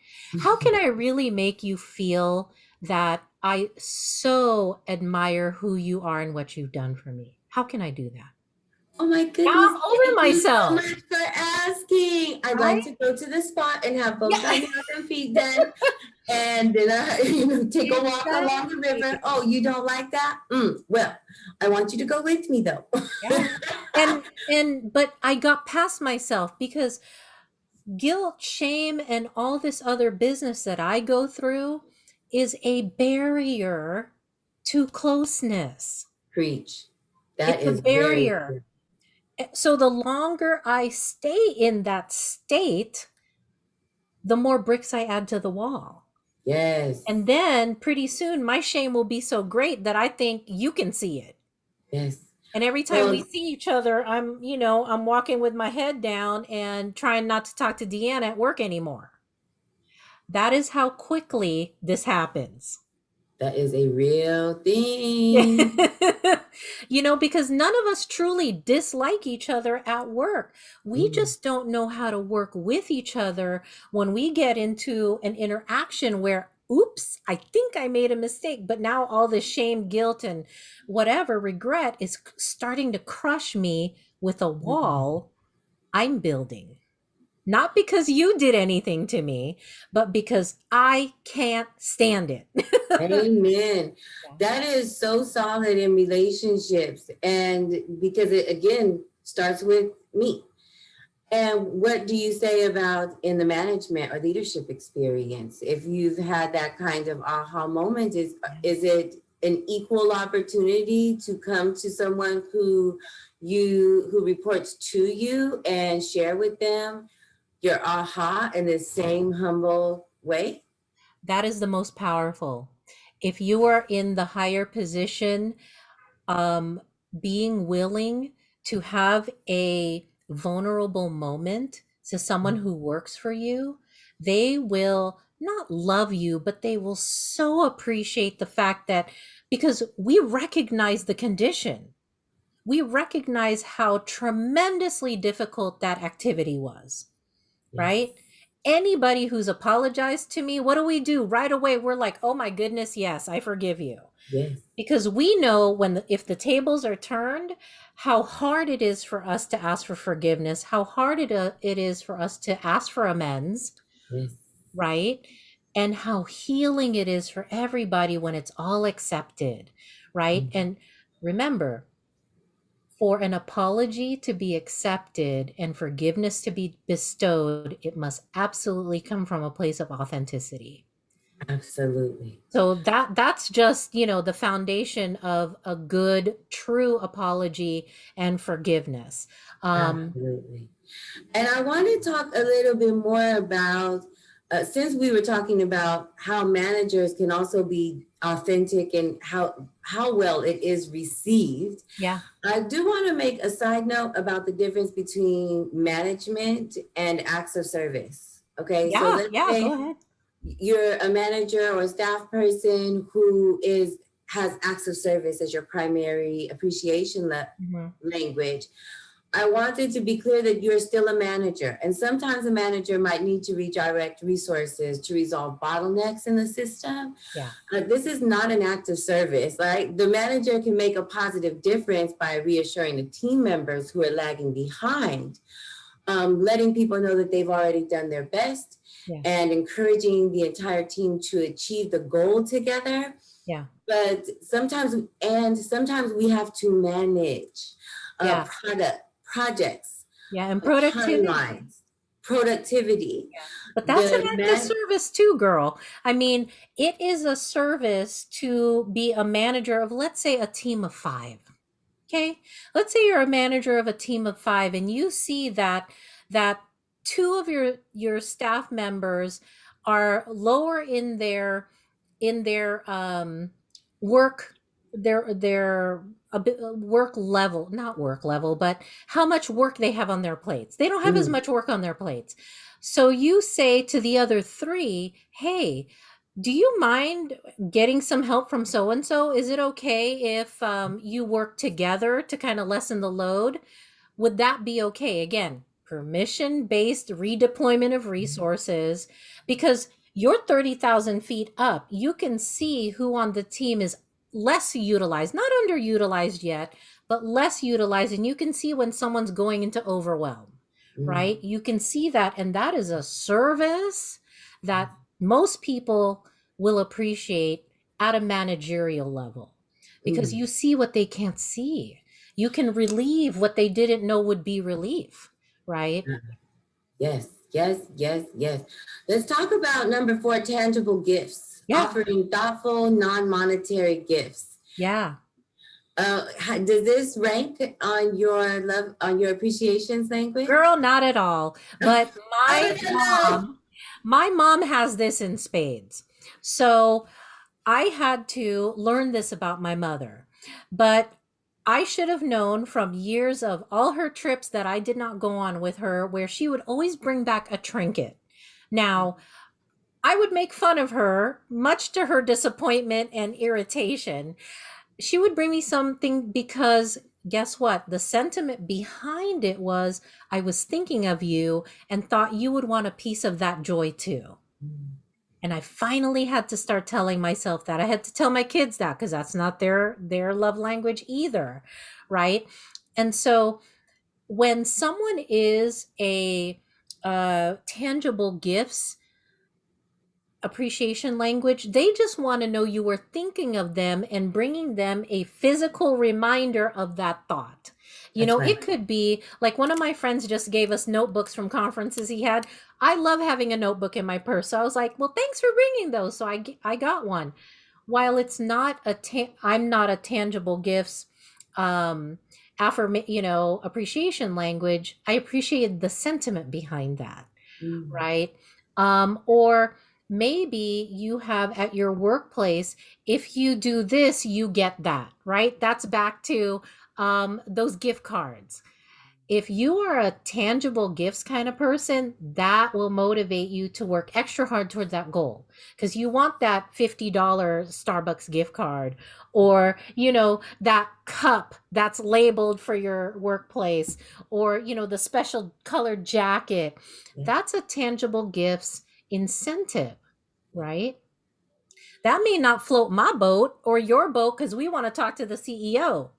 How can I really make you feel that I so admire who you are and what you've done for me? How can I do that? Oh my Now goodness, I'm over thank you so myself, much for asking. I'd like right? to go to the spot and have both my Yeah, nails and feet done. And then I, take a walk along the river. exactly. Oh, you don't like that? Well, I want you to go with me though. Yeah. But I got past myself because guilt, shame, and all this other business that I go through is a barrier to closeness. Preach. That It's a is very barrier. true. So the longer I stay in that state, the more bricks I add to the wall. Yes, And then pretty soon my shame will be so great that I think you can see it. yes. And every time we Well, see each other, I'm walking with my head down and trying not to talk to Deanna at work anymore. That is how quickly this happens. that is a real Yeah. thing. Because none of us truly dislike each other at work. We Mm, just don't know how to work with each other when we get into an interaction where, oops, I think I made a mistake, but now all this shame, guilt, and whatever regret is starting to crush me with a mm. wall I'm building. Not because you did anything to me, but because I can't stand it. Amen. Yeah. That is so solid in relationships. And because it again starts with me. And what do you say about in the management or leadership experience? If you've had that kind of aha moment, is it an equal opportunity to come to someone who reports to you and share with them your aha in the same humble way? That is the most powerful. If you are in the higher position, um, being willing to have a vulnerable moment to someone who works for you, they will not love you, but they will so appreciate the fact that because we recognize the condition, we recognize how tremendously difficult that activity was, Yes, right? Anybody who's apologized to me, what do we do? Right away, we're like, oh my goodness, yes, I forgive you. yes, Because we know if the tables are turned, how hard it is for us to ask for forgiveness, how hard it is for us to ask for amends, yes. right? And how healing it is for everybody when it's all accepted, right? Mm, And remember, for an apology to be accepted and forgiveness to be bestowed, it must absolutely come from a place of authenticity. absolutely. So that's just, the foundation of a good, true apology and forgiveness. Absolutely. And I want to talk a little bit more about, since we were talking about how managers can also be authentic and how well it is received. Yeah. I do want to make a side note about the difference between management and acts of service. Okay, so Yeah. let's Yeah. Go say ahead. you're a manager or a staff person who has acts of service as your primary appreciation Mhm. language. I wanted to be clear that you're still a manager, and sometimes a manager might need to redirect resources to resolve bottlenecks in the system. Yeah. This is not an act of service, right? The manager can make a positive difference by reassuring the team members who are lagging behind, letting people know that they've already done their best, Yeah. and encouraging the entire team to achieve the goal together. Yeah. But sometimes we have to manage Yeah. projects, Yeah. And productivity. timelines, productivity. But that's an The act of man, service too, girl. I mean, it is a service to be a manager of, let's say, a team of 5. Okay. Let's say you're a manager of a team of 5 and you see that two of your staff members are lower in their work their a bit work level, not work level, but how much work they have on their plates. They don't have as Mm, much work on their plates. So you say to the other 3, "Hey, do you mind getting some help from so and so? Is it okay if you work together to kind of lessen the load?" Would that be okay? Again, permission based redeployment of resources, because you're 30,000 feet up. You can see who on the team is less utilized, not underutilized yet, but less utilized. And you can see when someone's going into overwhelm, mm, right? You can see that. And that is a service that most people will appreciate at a managerial level, because mm. you see what they can't see. You can relieve what they didn't know would be relief, right? Yes, yes, yes, yes. Let's talk about number 4, tangible gifts, Yeah. offering thoughtful, non-monetary gifts. Yeah. Does this rank on your love, on your appreciation language? Girl, not at all. But Oh, no. my mom has this in spades. So I had to learn this about my mother. But I should have known from years of all her trips that I did not go on with her, where she would always bring back a trinket. Now, I would make fun of her, much to her disappointment and irritation. She would bring me something because guess what? The sentiment behind it was, I was thinking of you and thought you would want a piece of that joy too. Mm, And I finally had to start telling myself that. I had to tell my kids that, because that's not their love language either, right? And so when someone is a tangible gifts appreciation language, they just want to know you were thinking of them and bringing them a physical reminder of that thought. You that's know, right. it could be like one of my friends just gave us notebooks from conferences he had. I love having a notebook in my purse. So I was like, well, thanks for bringing those. So I got one. While it's not I'm not a tangible gifts appreciation language, I appreciated the sentiment behind that, Mm, right? Or maybe you have at your workplace, if you do this, you get that, right? That's back to those gift cards. If you are a tangible gifts kind of person, that will motivate you to work extra hard toward that goal, because you want that $50 Starbucks gift card, or, that cup that's labeled for your workplace, or, the special colored jacket. yeah. That's a tangible gifts incentive, right? That may not float my boat or your boat because we want to talk to the CEO,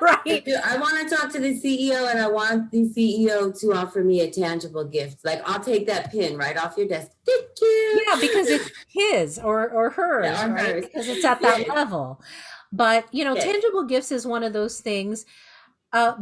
right? I want to talk to the CEO, and I want the CEO to offer me a tangible gift. Like, I'll take that pin right off your desk. Thank you. Yeah, because it's his or hers, Yeah, or right? hers. Because it's at that Yes, level. But, yes, tangible gifts is one of those things.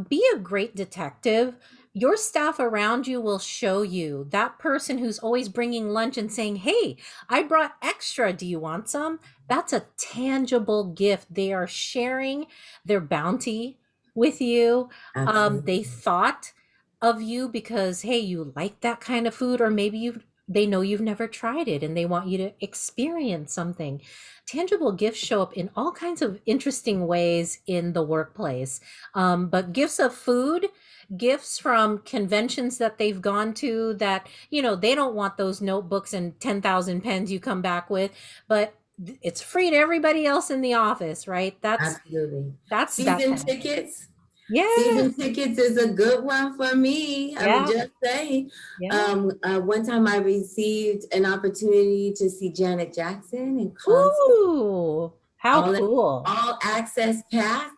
Be a great detective. Your staff around you will show you that person who's always bringing lunch and saying, "Hey, I brought extra. Do you want some?" That's a tangible gift. They are sharing their bounty with you. absolutely. They thought of you because, hey, you like that kind of food, or maybe they know you've never tried it and they want you to experience something. Tangible gifts show up in all kinds of interesting ways in the workplace. But gifts of food, gifts from conventions that they've gone to, that, they don't want those notebooks and 10,000 pens you come back with, but it's free to everybody else in the office, right? Absolutely. That's that Season kind of. tickets. Yes. Season tickets is a good one for me. I would Yeah. just say, Yeah. one time I received an opportunity to see Janet Jackson in concert, Ooh, how all cool. all access pass.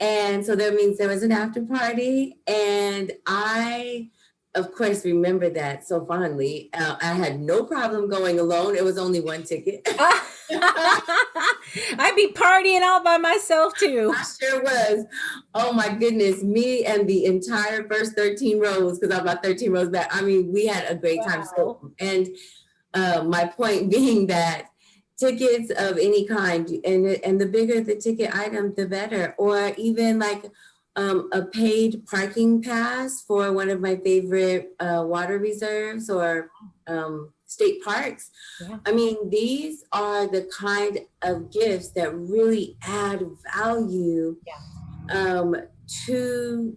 And so that means there was an after party. And I, of course, remember that so fondly. I had no problem going alone. It was only one ticket. I'd be partying all by myself too. I sure was. Oh my goodness. Me and the entire first 13 rows, because I'm about 13 rows back. I mean, we had a great time. Wow. So, and my point being that tickets of any kind, and the bigger the ticket item, the better. Or even like a paid parking pass for one of my favorite water reserves or state parks. Yeah. I mean, these are the kind of gifts that really add value Yeah. to.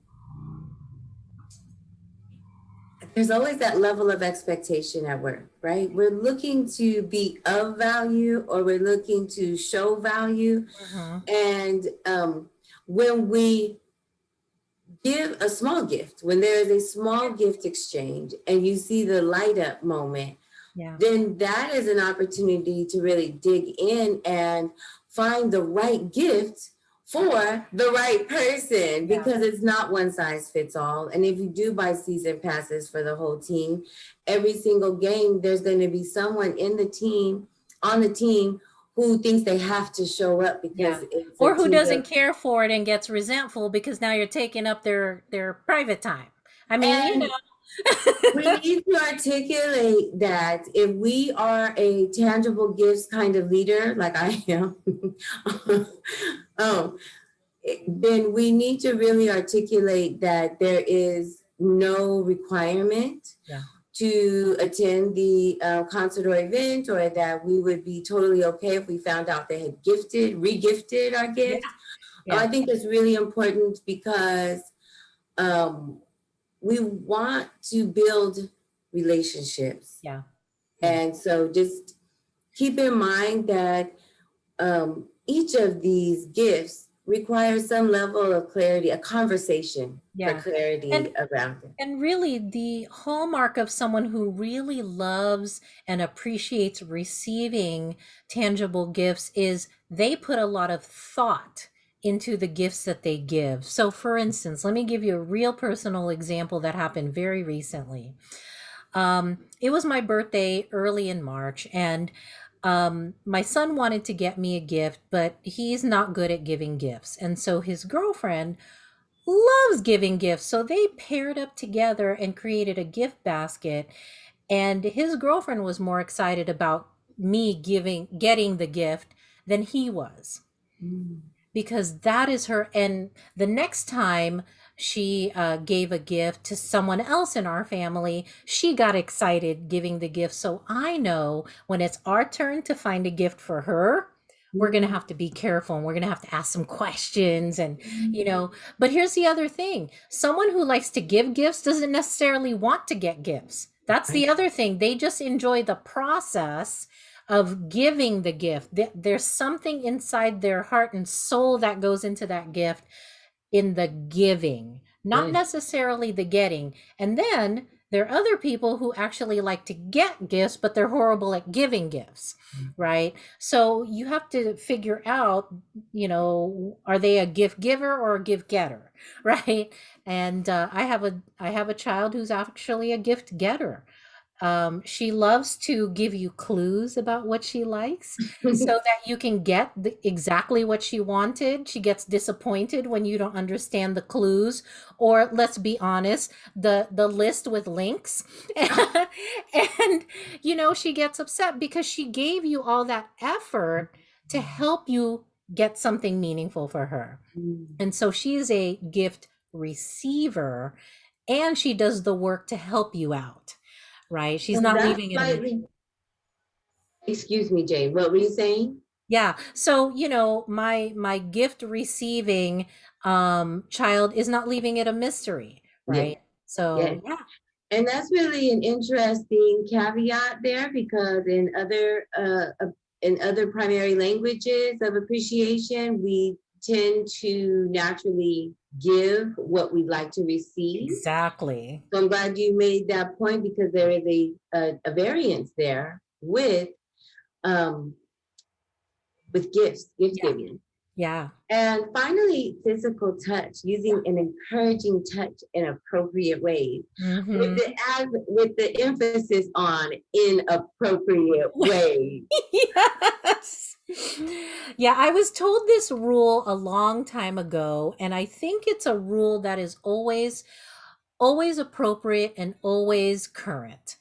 There's always that level of expectation at work, right? We're looking to be of value, or we're looking to show value. Mhm. And when we give a small gift, when there is a small gift exchange and you see the light up moment, Yeah. then that is an opportunity to really dig in and find the right gift for the right person, Yeah. because it's not one size fits all. And if you do buy season passes for the whole team, every single game, there's going to be someone in the team, on the team, who thinks they have to show up Yeah. because it's a Or who team doesn't of. care for it and gets resentful because now you're taking up their private time. I mean, you And we know. need to articulate that if we are a tangible gifts kind of leader, like I am, um, then we need to really articulate that there is no requirement Yeah. to attend the concert or event, or that we would be totally okay if we found out they had regifted our Yeah. gift. I Yeah. think that's really important because um, we want to build relationships. Yeah. Yeah. And so just keep in mind that each of these gifts requires some level of clarity, a conversation for Yeah. clarity And around it. And really, the hallmark of someone who really loves and appreciates receiving tangible gifts is they put a lot of thought into the gifts that they give. So, for instance, let me give you a real personal example that happened very recently. It was my birthday early in March, and my son wanted to get me a gift, but he's not good at giving gifts. And so his girlfriend loves giving gifts. So they paired up together and created a gift basket. And his girlfriend was more excited about me getting the gift than he was, Mm. because that is her. And the next time she gave a gift to someone else in our family, she got excited giving the gift. So I know when it's our turn to find a gift for her, we're going to have to be careful, and we're going to have to ask some questions. And, you know, but here's the other thing: someone who likes to give gifts doesn't necessarily want to get gifts. That's Right. the other thing. They just enjoy the process of giving the gift. There's something inside their heart and soul that goes into that gift in the giving, not Good. necessarily the getting. And then there are other people who actually like to get gifts, but they're horrible at giving gifts, right? So you have to figure out, you know, are they a gift giver or a gift getter, right? And I have a child who's actually a gift getter. She loves to give you clues about what she likes so that you can get exactly what she wanted. She gets disappointed when you don't understand the clues, or let's be honest, the list with links. And you know, she gets upset because she gave you all that effort to help you get something meaningful for her. Mm. And so she is a gift receiver, and she does the work to help you out, right? She's So not that's leaving it a mystery. slightly, excuse me, Jane, what were you saying? Yeah. So, you know, my gift receiving child is not leaving it a mystery, Yes, right? So, yes. yeah. And that's really an interesting caveat there, because in other primary languages of appreciation, we tend to naturally give what we'd like to receive. Exactly. So I'm glad you made that point, because there is a variance there um, with gift Yeah. giving. Yeah. And finally, physical touch, using an encouraging touch in appropriate ways, with Hmm. the emphasis on inappropriate ways. Yes. Yeah, I was told this rule a long time ago, and I think it's a rule that is always appropriate and always current.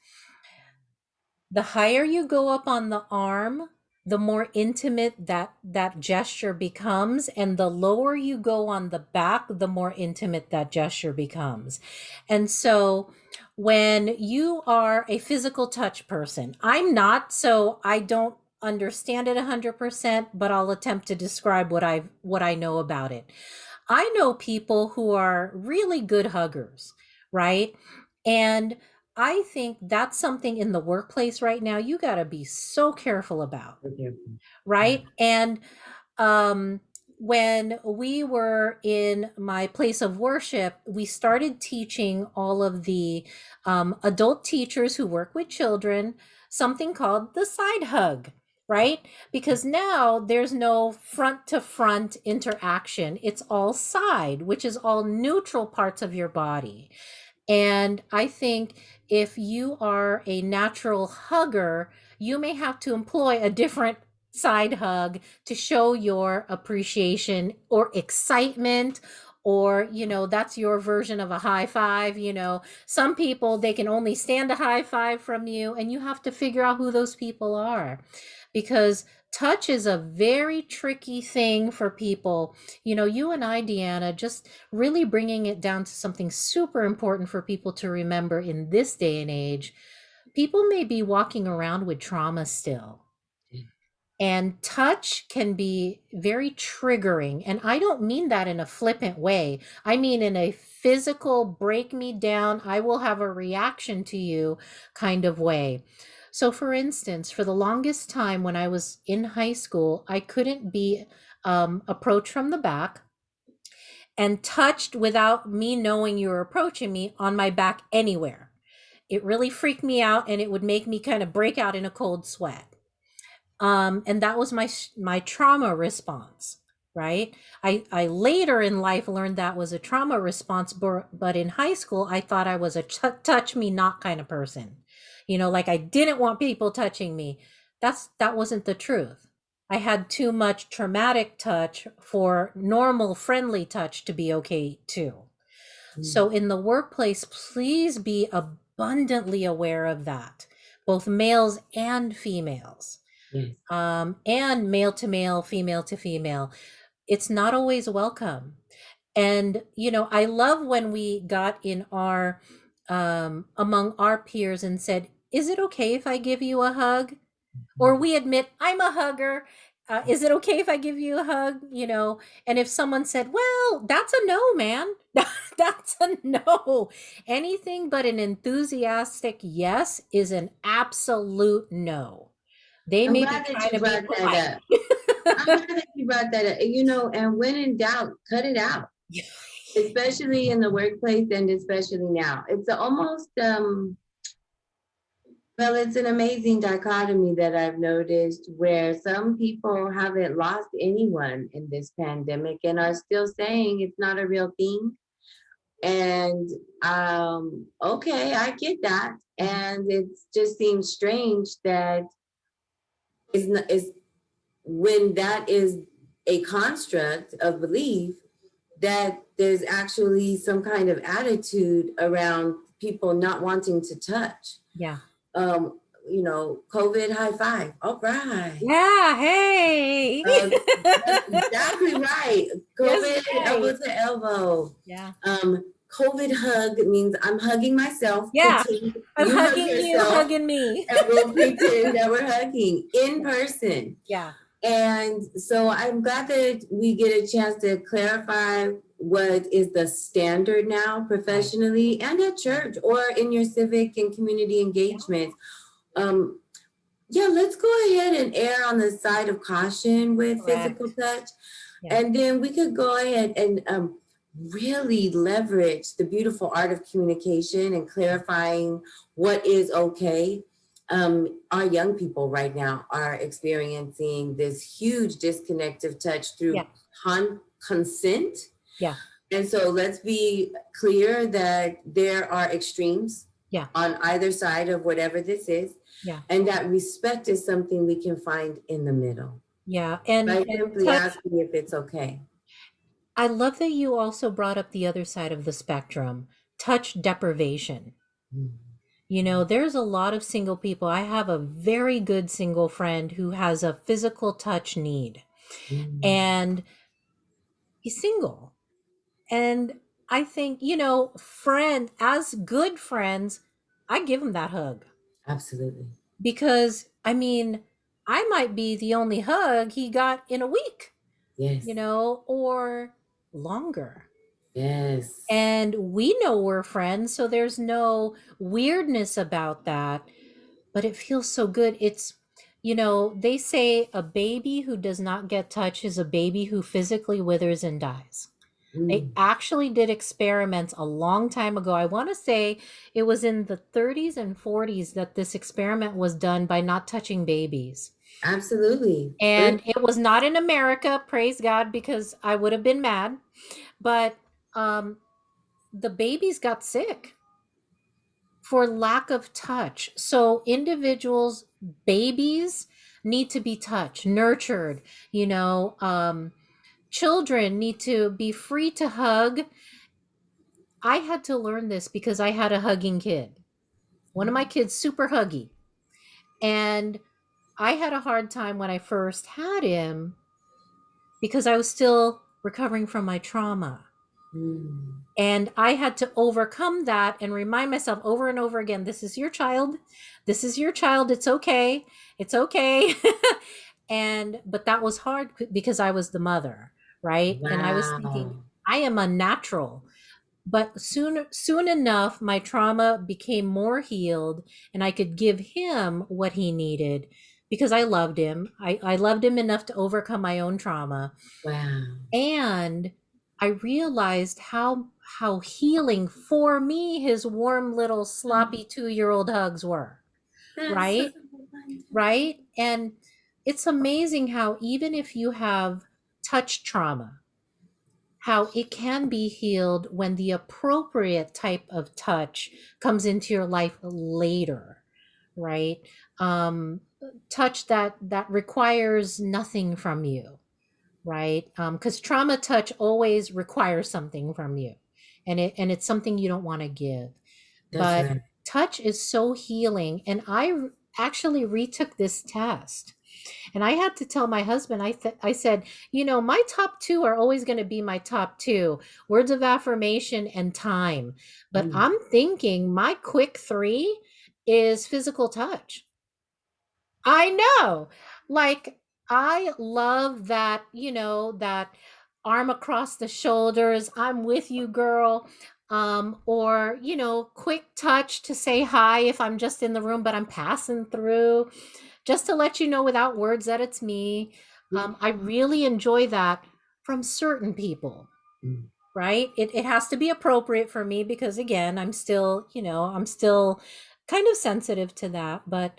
The higher you go up on the arm, the more intimate that gesture becomes, and the lower you go on the back, the more intimate that gesture becomes. And so when you are a physical touch person, I'm not, so I don't understand it 100%, but I'll attempt to describe what I know about it. I know people who are really good huggers, right? And I think that's something in the workplace right now you got to be so careful about, Okay. Yeah. right? And um, when we were in my place of worship, we started teaching all of the adult teachers who work with children something called the side hug, right? Because now there's no front to front interaction. It's all side, which is all neutral parts of your body. And I think if you are a natural hugger, you may have to employ a different side hug to show your appreciation or excitement, or that's your version of a high five. Some people, they can only stand a high five from you, and you have to figure out who those people are, because touch is a very tricky thing for people. You and I, Deanna, just really bringing it down to something super important for people to remember in this day and age. People may be walking around with trauma still. And touch can be very triggering. And I don't mean that in a flippant way. I mean in a physical, break me down, I will have a reaction to you kind of way. So, for instance, for the longest time when I was in high school, I couldn't be approached from the back and touched without me knowing you were approaching me on my back anywhere. It really freaked me out, and it would make me kind of break out in a cold sweat. And that was my trauma response, right? I later in life learned that was a trauma response, but in high school I thought I was a touch me not kind of person. Like I didn't want people touching me. That wasn't the truth. I had too much traumatic touch for normal friendly touch to be okay too. So in the workplace, please be abundantly aware of that, both males and females, Yes. and male to male, female to female. It's not always welcome. And, I love when we got in our, among our peers and said, is it okay if I give you a hug? Or we admit, I'm a hugger. Is it okay if I give you a hug? And if someone said, well, that's a no, man. That's a no. Anything but an enthusiastic yes is an absolute no. They I'm may be glad that trying you to be brought that polite. up. I'm glad that you brought that up. And when in doubt, cut it out, especially in the workplace and especially now. It's almost, well, it's an amazing dichotomy that I've noticed where some people haven't lost anyone in this pandemic and are still saying it's not a real thing. And okay, I get that. And it just seems strange that is when that is a construct of belief, that there's actually some kind of attitude around people not wanting to touch. Yeah. COVID high five. All right. Yeah. Hey. That's exactly right. Yes, COVID right. elbow to elbow. Yeah. COVID hug means I'm hugging myself. Yeah. Pretend I'm you hug hugging you, yourself, hugging me. and we'll pretend that we're hugging in person. Yeah. And so I'm glad that we get a chance to clarify what is the standard now professionally and at church or in your civic and community engagement. Yeah, let's go ahead and err on the side of caution with physical Correct. touch. Yeah. And then we could go ahead and really leverage the beautiful art of communication and clarifying what is okay. Our young people right now are experiencing this huge disconnect of touch through Yeah. consent. Yeah. And so let's be clear that there are extremes Yeah. on either side of whatever this is, Yeah. and that respect is something we can find in the middle Yeah. by And simply touch, asking if it's okay. I love that you also brought up the other side of the spectrum, touch deprivation. Mm. You know, there's a lot of single people. I have a very good single friend who has a physical touch need, Mm, and he's single. And I think, as good friends, I give him that hug absolutely. because, I mean, I might be the only hug he got in a week, Yes. or longer. Yes. And we know we're friends, so there's no weirdness about that, but it feels so good. They say a baby who does not get touched is a baby who physically withers and dies. They Mm, actually did experiments a long time ago. I want to say it was in the 30s and 40s that this experiment was done by not touching babies. absolutely. And it was not in America, praise God, because I would have been mad. But um, the babies got sick for lack of touch. So individuals, babies need to be touched, nurtured, you know, children need to be free to hug. I had to learn this because I had a hugging kid. One of my kids, super huggy. And I had a hard time when I first had him because I was still recovering from my trauma. Mm, And I had to overcome that and remind myself over and over again, this is your child. This is your child. It's okay. It's okay. But that was hard because I was the mother, right? And I was thinking, wow. I am unnatural. But soon enough, my trauma became more healed and I could give him what he needed because I loved him. I loved him enough to overcome my own trauma. Wow. And I realized how healing for me his warm little sloppy 2-year-old hugs were, That's so right? wonderful. Right? And it's amazing how even if you have touch trauma, how it can be healed when the appropriate type of touch comes into your life later, right? um Touch that requires nothing from you, right? Because trauma touch always requires something from you, and it's something you don't want to give. That's But right. touch is so healing, and actually retook this test, and I had to tell my husband, I said, my top two are always going to be my top two: words of affirmation and time. But Mm, I'm thinking my quick three is physical touch. I know. Like, I love that, that arm across the shoulders, I'm with you, girl. Or, quick touch to say hi if I'm just in the room, but I'm passing through, just to let you know without words that it's me. mm, I really enjoy that from certain people, mm. right? It has to be appropriate for me because, again, I'm still kind of sensitive to that. But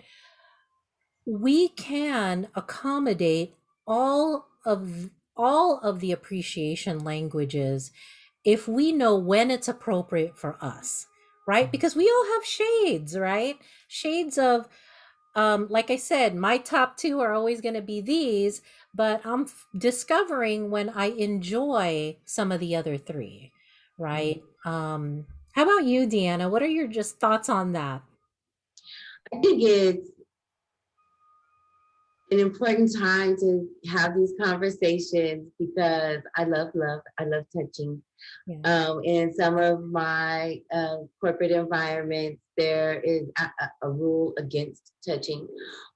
we can accommodate all of the appreciation languages if we know when it's appropriate for us, right? Because we all have shades, right? Shades of, like I said, my top two are always going to be these, but I'm discovering when I enjoy some of the other three, Mm. right? How about you, Deanna? What are your just thoughts on that? I think it's an important time to have these conversations because I love love. I love touching. Yeah. In some of my corporate environments, there is a rule against touching,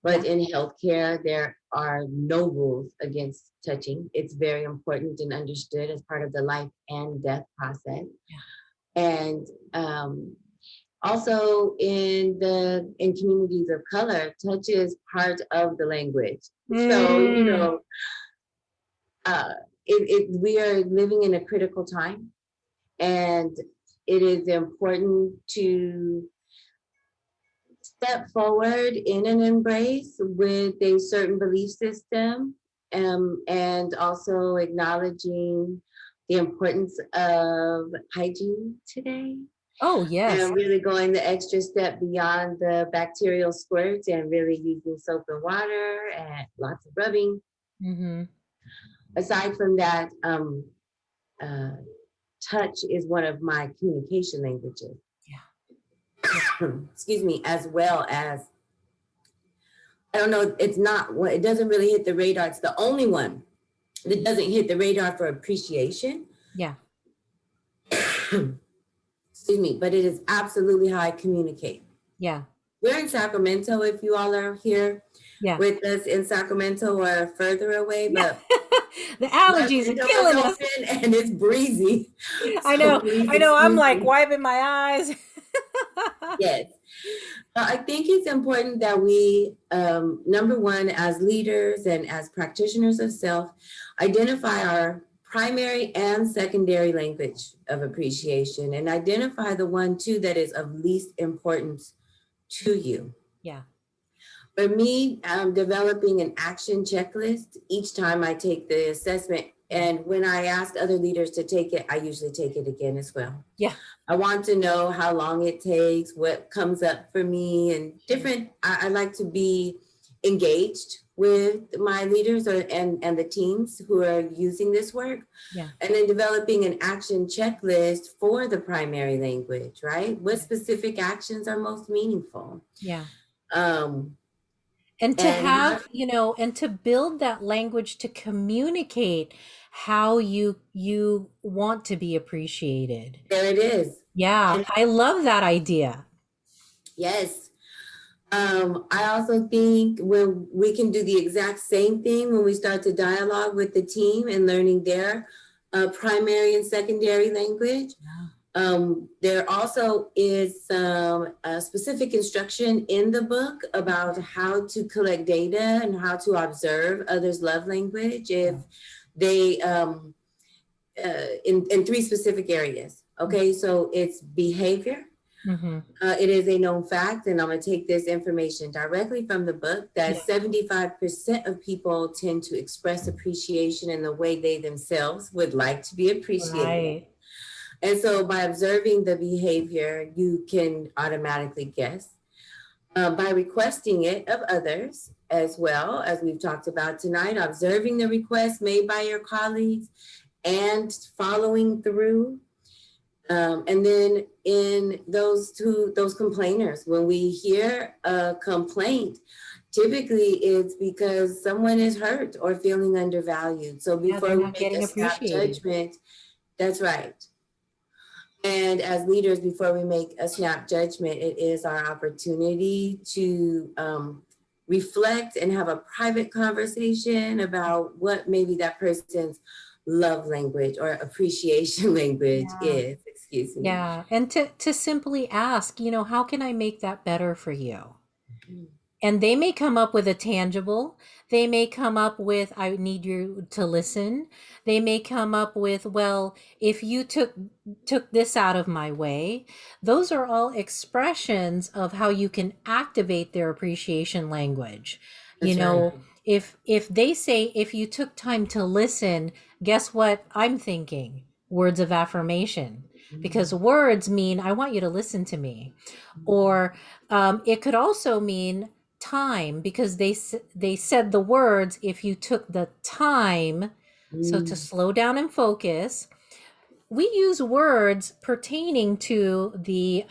but Yeah. in healthcare, there are no rules against touching. It's very important and understood as part of the life and death process. Yeah. And also in communities of color, touch is part of the language. So Mm. uh, we are living in a critical time, and it is important to step forward in an embrace with a certain belief system, and also acknowledging the importance of hygiene today, Oh, yes. and really going the extra step beyond the bacterial squirts and really using soap and water and lots of rubbing. Mhm. Aside from that, uh, touch is one of my communication languages. Yeah. Yeah. excuse me, as well as, I don't know, it doesn't really hit the radar. It's the only one that doesn't hit the radar for appreciation. Yeah. Excuse me, but it is absolutely how I communicate. Yeah. We're in Sacramento, if you all are here Yeah. with us in Sacramento or further away, Yeah. but The my allergies are window is killing us. open and it's breezy. I So know. please I know. I'm excuse like me. wiping my eyes. Yes. I think it's important that we, number one, as leaders and as practitioners of self, identify our primary and secondary language of appreciation and identify the one, too, that is of least importance to you. Yeah. For me, I'm developing an action checklist each time I take the assessment. And when I ask other leaders to take it, I usually take it again as well. Yeah. I want to know how long it takes, what comes up for me, and different. I like to be engaged with my leaders and the teams who are using this work. Yeah. And then developing an action checklist for the primary language, right? What specific actions are most meaningful? Yeah. Um, And to and how, have, and to build that language to communicate how you want to be appreciated. there it is. Yeah, And I love that idea. yes, I also think when we can do the exact same thing when we start to dialogue with the team and learning their primary and secondary language. Yeah. There also is some specific instruction in the book about how to collect data and how to observe others' love language if they, in three specific areas. Okay, so it's behavior. Mm-hmm. It is a known fact, and I'm going to take this information directly from the book, that Yeah. 75% of people tend to express appreciation in the way they themselves would like to be appreciated. Right. And so by observing the behavior, you can automatically guess. By requesting it of others, as well as we've talked about tonight, observing the requests made by your colleagues and following through. And then in those complainers, when we hear a complaint, typically it's because someone is hurt or feeling undervalued. So Yeah, they're before we not make getting a snap appreciated. judgment, that's right. And as leaders, before we make a snap judgment, it is our opportunity to reflect and have a private conversation about what maybe that person's love language or appreciation language Yeah. is. Excuse me. Yeah. And to simply ask, how can I make that better for you? And they may come up with a tangible. They may come up with, I need you to listen. They may come up with, well, if you took this out of my way. Those are all expressions of how you can activate their appreciation language. You That's right. know, if they say, if you took time to listen, guess what I'm thinking? Words of affirmation. Because words mean, I want you to listen to me. Or it could also mean time, because they said the words, if you took the time, so to slow down and focus. We use words pertaining to the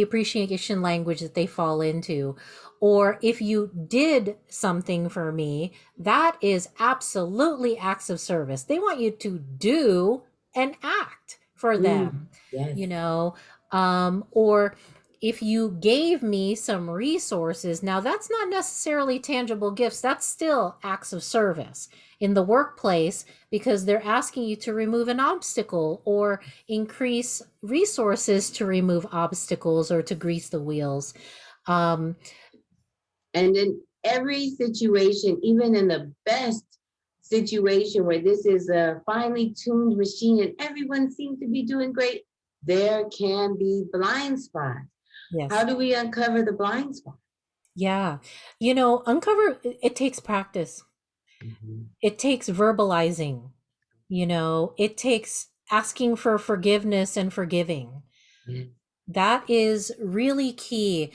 appreciation language that they fall into. Or if you did something for me, that is absolutely acts of service. They want you to do and act for them, Yes. you know. Or if you gave me some resources, now that's not necessarily tangible gifts, that's still acts of service in the workplace, because they're asking you to remove an obstacle or increase resources to remove obstacles or to grease the wheels. Um, And in every situation, even in the best situation where this is a finely tuned machine and everyone seems to be doing great, there can be blind spots. How yes. do we uncover the blind spot? Yeah. Uncover, it takes practice. It takes verbalizing, it takes asking for forgiveness and forgiving. That is really key.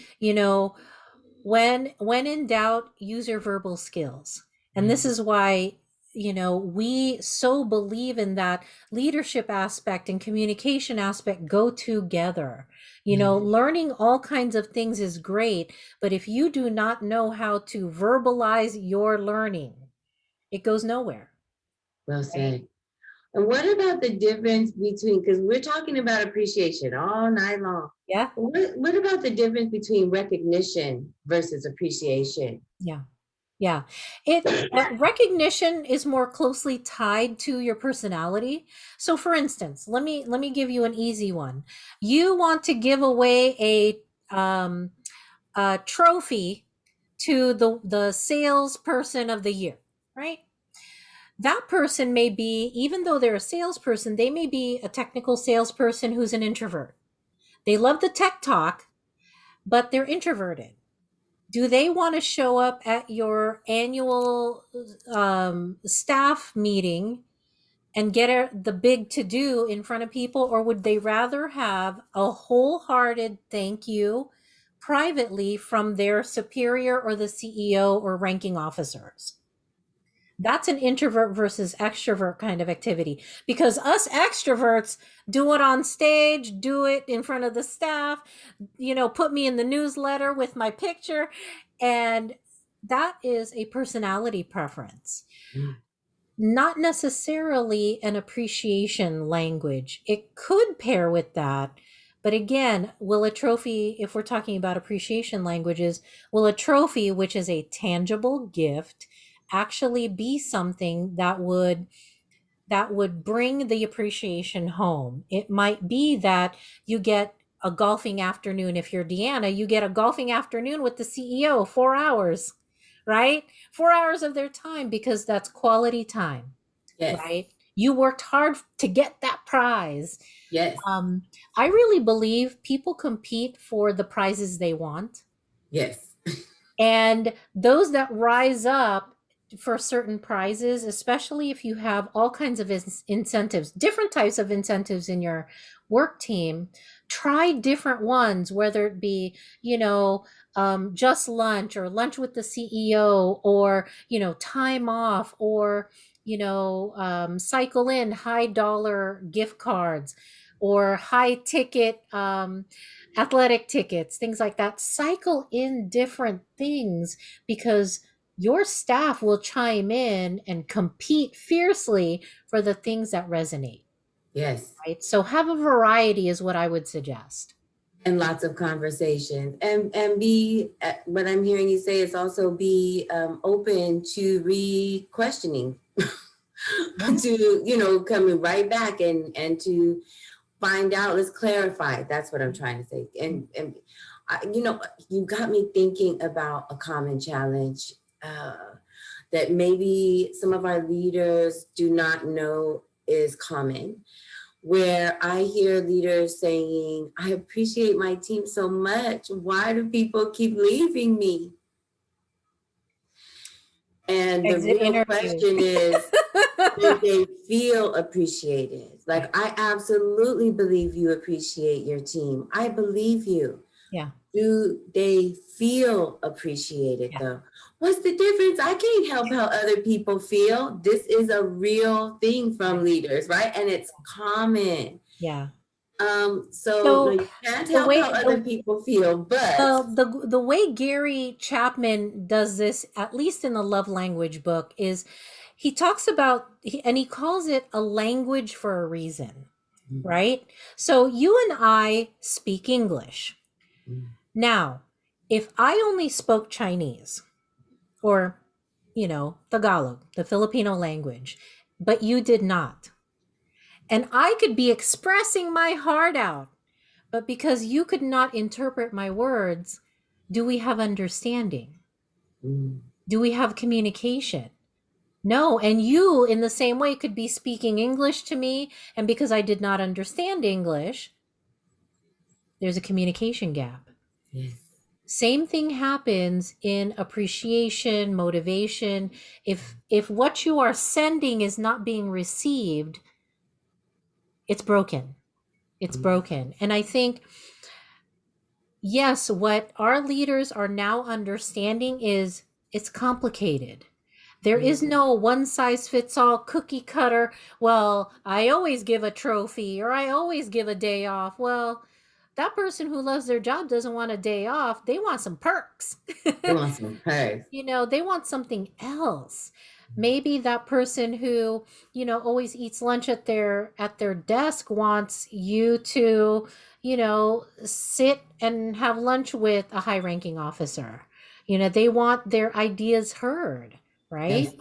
When in doubt, use your verbal skills. And this is why we so believe in that leadership aspect and communication aspect go together. Learning all kinds of things is great, but if you do not know how to verbalize your learning, it goes nowhere. Well Right? said. And what about the difference between, because we're talking about appreciation all night long. Yeah. What about the difference between recognition versus appreciation? Yeah. Yeah. It recognition is more closely tied to your personality. So for instance, let me give you an easy one. You want to give away a trophy to the salesperson of the year, right? That person may be, even though they're a salesperson, they may be a technical salesperson who's an introvert. They love the tech talk, but they're introverted. Do they want to show up at your annual staff meeting and get the big to do in front of people, or would they rather have a wholehearted thank you privately from their superior or the CEO or ranking officers? That's an introvert versus extrovert kind of activity, because us extroverts do it on stage, do it in front of the staff, put me in the newsletter with my picture, and that is a personality preference, Mm. not necessarily an appreciation language. It could pair with that. But again, will a trophy, if we're talking about appreciation languages, will a trophy, which is a tangible gift, actually be something that would bring the appreciation home? It might be that you get a golfing afternoon. If you're Deanna, you get a golfing afternoon with the CEO, 4 hours, right? 4 hours of their time, because that's quality time, Yes, right? You worked hard to get that prize. yes, Um, I really believe people compete for the prizes they want. yes, And those that rise up for certain prizes, especially if you have all kinds of incentives, different types of incentives in your work team, try different ones, whether it be, just lunch or lunch with the CEO, or, time off, or, cycle in high dollar gift cards or high ticket athletic tickets, things like that. Cycle in different things, because your staff will chime in and compete fiercely for the things that resonate, yes. right? So have a variety is what I would suggest. And lots of conversation, and be, what I'm hearing you say is also be open to re-questioning, Yeah. to coming right back and to find out, let's clarify. That's what I'm trying to say. And you got me thinking about a common challenge that maybe some of our leaders do not know is common, where I hear leaders saying, I appreciate my team so much. Why do people keep leaving me? And the Exit real interview. question is, do they feel appreciated? Right. Like, I absolutely believe you appreciate your team. I believe you. Yeah. Do they feel appreciated Yeah. though? What's the difference? I can't help how other people feel. This is a real thing from Right. leaders, right? And it's common. Yeah. So no, So you can't the help way how other people feel, but the way Gary Chapman does this, at least in the love language book, is he talks about, and he calls it a language for a reason, right? So you and I speak English. Now, if I only spoke Chinese, or, Tagalog, the Filipino language, but you did not, and I could be expressing my heart out, but because you could not interpret my words, do we have understanding? Do we have communication? No. And you, in the same way, could be speaking English to me, and because I did not understand English, there's a communication gap. yes, Same thing happens in appreciation, motivation. If what you are sending is not being received, it's broken. It's broken. And I think, yes, what our leaders are now understanding is it's complicated. There is no one size fits all cookie cutter. Well, I always give a trophy or I always give a day off. Well, that person who loves their job doesn't want a day off. They want some perks. They want some perks. They want something else. Maybe that person who, always eats lunch at their desk wants you to, sit and have lunch with a high-ranking officer. They want their ideas heard, right? Yes.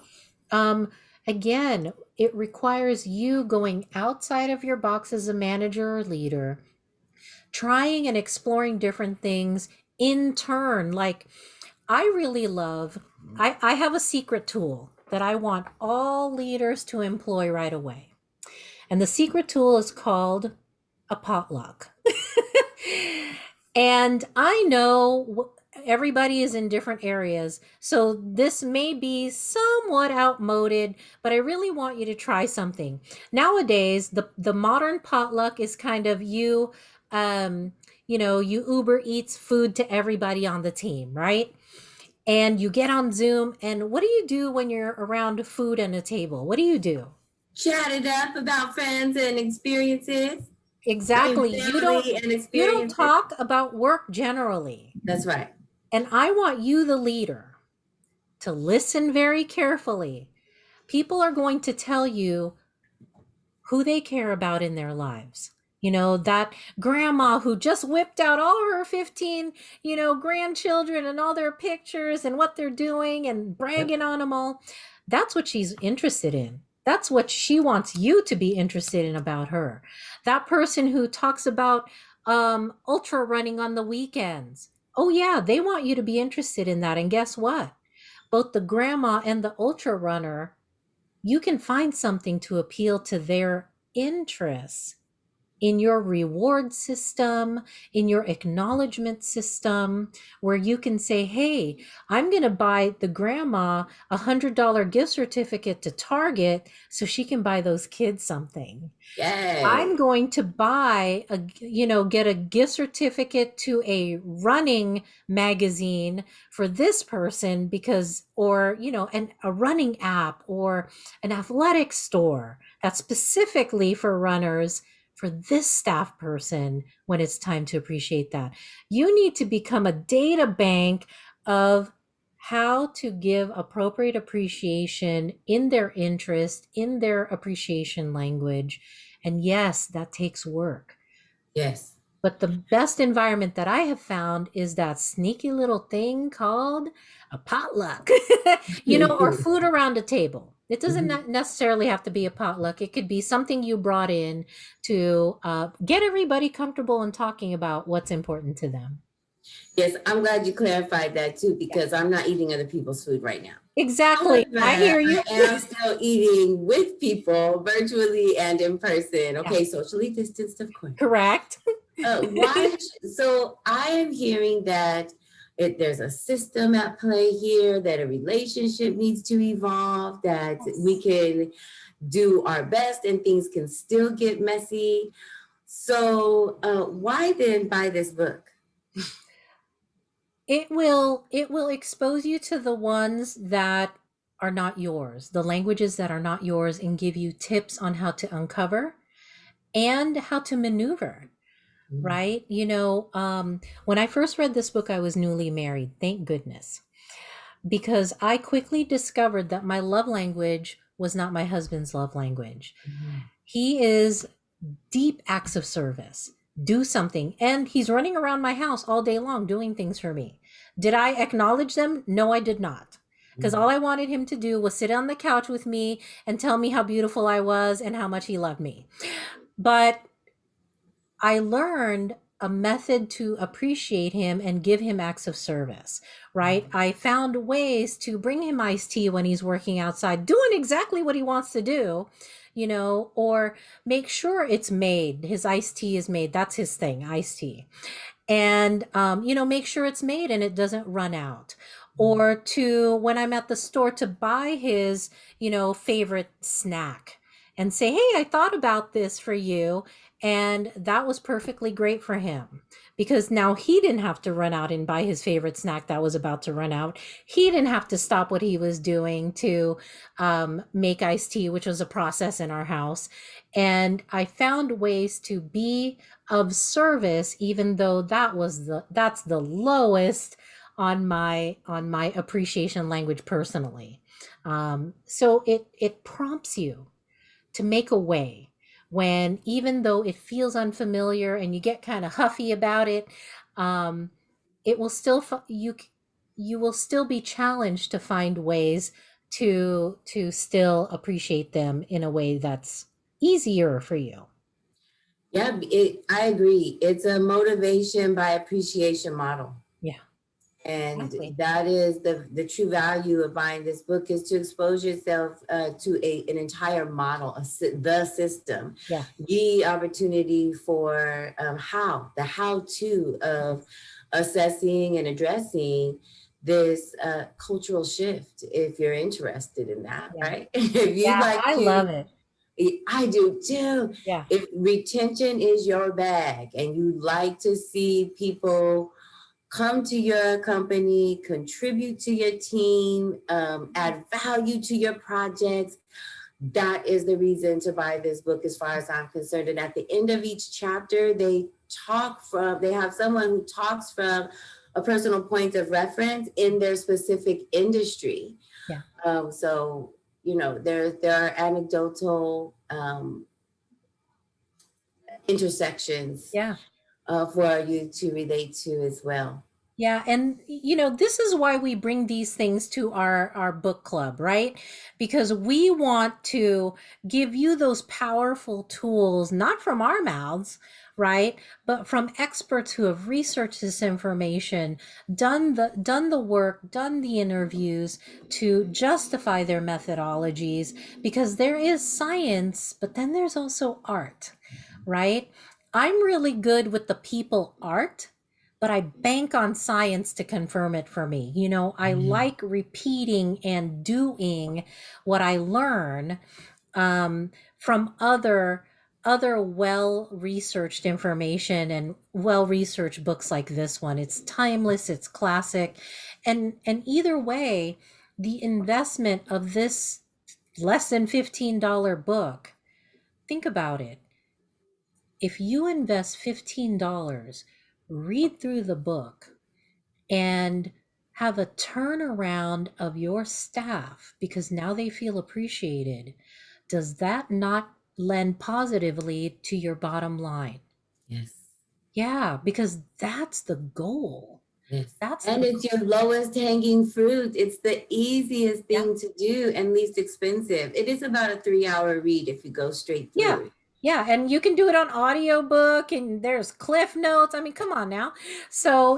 Um, Again, it requires you going outside of your box as a manager or leader, trying and exploring different things in turn. Like, I really love, I have a secret tool that I want all leaders to employ right away. And the secret tool is called a potluck. And I know everybody is in different areas, so this may be somewhat outmoded, but I really want you to try something. Nowadays, the modern potluck is kind of you Uber Eats food to everybody on the team, right? And you get on Zoom, and what do you do when you're around food and a table? What do you do? Chat it up about friends and experiences. Exactly. You don't Family and you don't experiences. talk about work generally. That's right. And I want you, the leader, to listen very carefully. People are going to tell you who they care about in their lives. That grandma who just whipped out all her 15, grandchildren and all their pictures and what they're doing and Yep. bragging on them all. That's what she's interested in. That's what she wants you to be interested in about her. That person who talks about ultra running on the weekends. Oh, yeah, they want you to be interested in that. And guess what? Both the grandma and the ultra runner, you can find something to appeal to their interests in your reward system, in your acknowledgement system, where you can say, hey, I'm going to buy the grandma $100 gift certificate to Target so she can buy those kids something. I'm Yes. going to get a gift certificate to a running magazine for this person and a running app or an athletic store that's specifically for runners for this staff person when it's time to appreciate that. You need to become a data bank of how to give appropriate appreciation in their interest, in their appreciation language. And yes, that takes work. Yes. But the best environment that I have found is that sneaky little thing called a potluck, or food around a table. It doesn't necessarily have to be a potluck. It could be something you brought in to get everybody comfortable and talking about what's important to them. Yes, I'm glad you clarified that too, because I'm not eating other people's food right now. Exactly. However, I hear you. I am still eating with people virtually and in person. Okay, Yeah. socially distanced, of course. Correct. Why? So I am hearing that there's a system at play here, that a relationship needs to evolve, that we can do our best and things can still get messy. So why then buy this book? It will expose you to the ones that are not yours, the languages that are not yours, and give you tips on how to uncover and how to maneuver, right? When I first read this book, I was newly married, thank goodness, because I quickly discovered that my love language was not my husband's love language. He is deep acts of service. Do something. And he's running around my house all day long doing things for me. Did I acknowledge them? No, I did not. Because all I wanted him to do was sit on the couch with me and tell me how beautiful I was and how much he loved me. But I learned a method to appreciate him and give him acts of service, right? I found ways to bring him iced tea when he's working outside, doing exactly what he wants to do, or make sure it's made. His iced tea is made. That's his thing, iced tea. And, make sure it's made and it doesn't run out. Or to, when I'm at the store to buy his, favorite snack, and say, hey, I thought about this for you. And that was perfectly great for him because now he didn't have to run out and buy his favorite snack that was about to run out. He didn't have to stop what he was doing to make iced tea, which was a process in our house. And I found ways to be of service, even though that's the lowest on my appreciation language personally. So it prompts you to make a way when, even though it feels unfamiliar and you get kind of huffy about it, um, it will still you will still be challenged to find ways to still appreciate them in a way that's easier for you. Yeah, I agree. It's a motivation by appreciation model. Yeah, And exactly. that is the true value of buying this book, is to expose yourself to an entire model, the system, Yeah, the opportunity for the how-to of assessing and addressing this cultural shift, if you're interested in that, yeah, right? If you'd yeah. like I love to, it. I do too. Yeah, If retention is your bag and you like to see people come to your company, contribute to your team, add value to your projects, that is the reason to buy this book, as far as I'm concerned. And at the end of each chapter, they have someone who talks from a personal point of reference in their specific industry. yeah, So, there are anecdotal intersections yeah. for you to relate to as well. Yeah, and this is why we bring these things to our book club, right? Because we want to give you those powerful tools, not from our mouths, right? But from experts who have researched this information, done the work, done the interviews to justify their methodologies, because there is science, but then there's also art, right? I'm really good with the people art, but I bank on science to confirm it for me. I like repeating and doing what I learn from other well researched information and well researched books like this one. It's timeless, it's classic, and either way, the investment of this less than $15 book. Think about it. If you invest $15, read through the book, and have a turnaround of your staff because now they feel appreciated, does that not lend positively to your bottom line? Yes. Yeah, because that's the goal. Yes. That's And the it's your lowest hanging fruit. It's the easiest Yeah. thing to do and least expensive. It is about a 3-hour read if you go straight Yeah. through. Yeah, and you can do it on audiobook and there's cliff notes. I mean, come on now. So,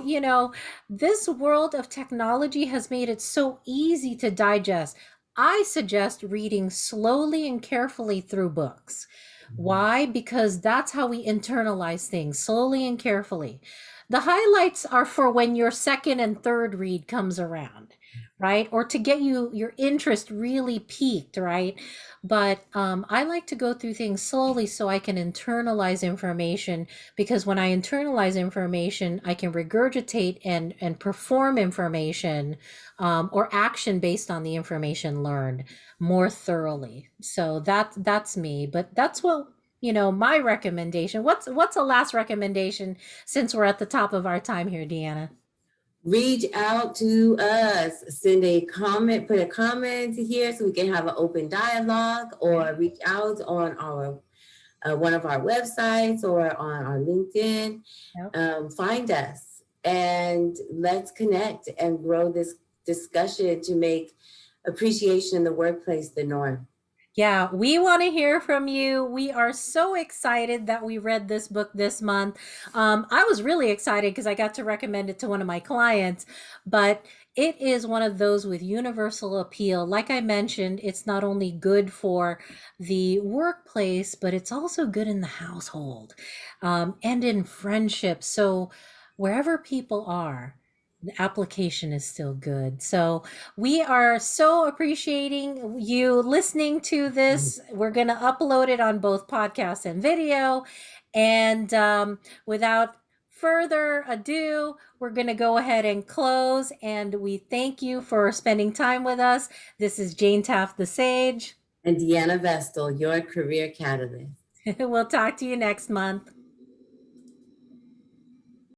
this world of technology has made it so easy to digest. I suggest reading slowly and carefully through books. Why? Because that's how we internalize things, slowly and carefully. The highlights are for when your second and third read comes around, right? Or to get your interest really peaked, right? But I like to go through things slowly so I can internalize information, because when I internalize information, I can regurgitate and perform information or action based on the information learned more thoroughly. So that's me. But that's what my recommendation. What's a last recommendation since we're at the top of our time here, Deanna? Reach out to us, send a comment, put a comment here so we can have an open dialogue, or reach out on our one of our websites or on our LinkedIn. Yep. Find us and let's connect and grow this discussion to make appreciation in the workplace the norm. Yeah, we want to hear from you. We are so excited that we read this book this month. I was really excited because I got to recommend it to one of my clients, but it is one of those with universal appeal. Like I mentioned, it's not only good for the workplace, but it's also good in the household and in friendship. So wherever people are, The application is still good. So we are so appreciating you listening to this. We're going to upload it on both podcast and video. And without further ado, we're going to go ahead and close. And we thank you for spending time with us. This is JaneTaff the Sage. And Deanna Vestal, your career catalyst. We'll talk to you next month.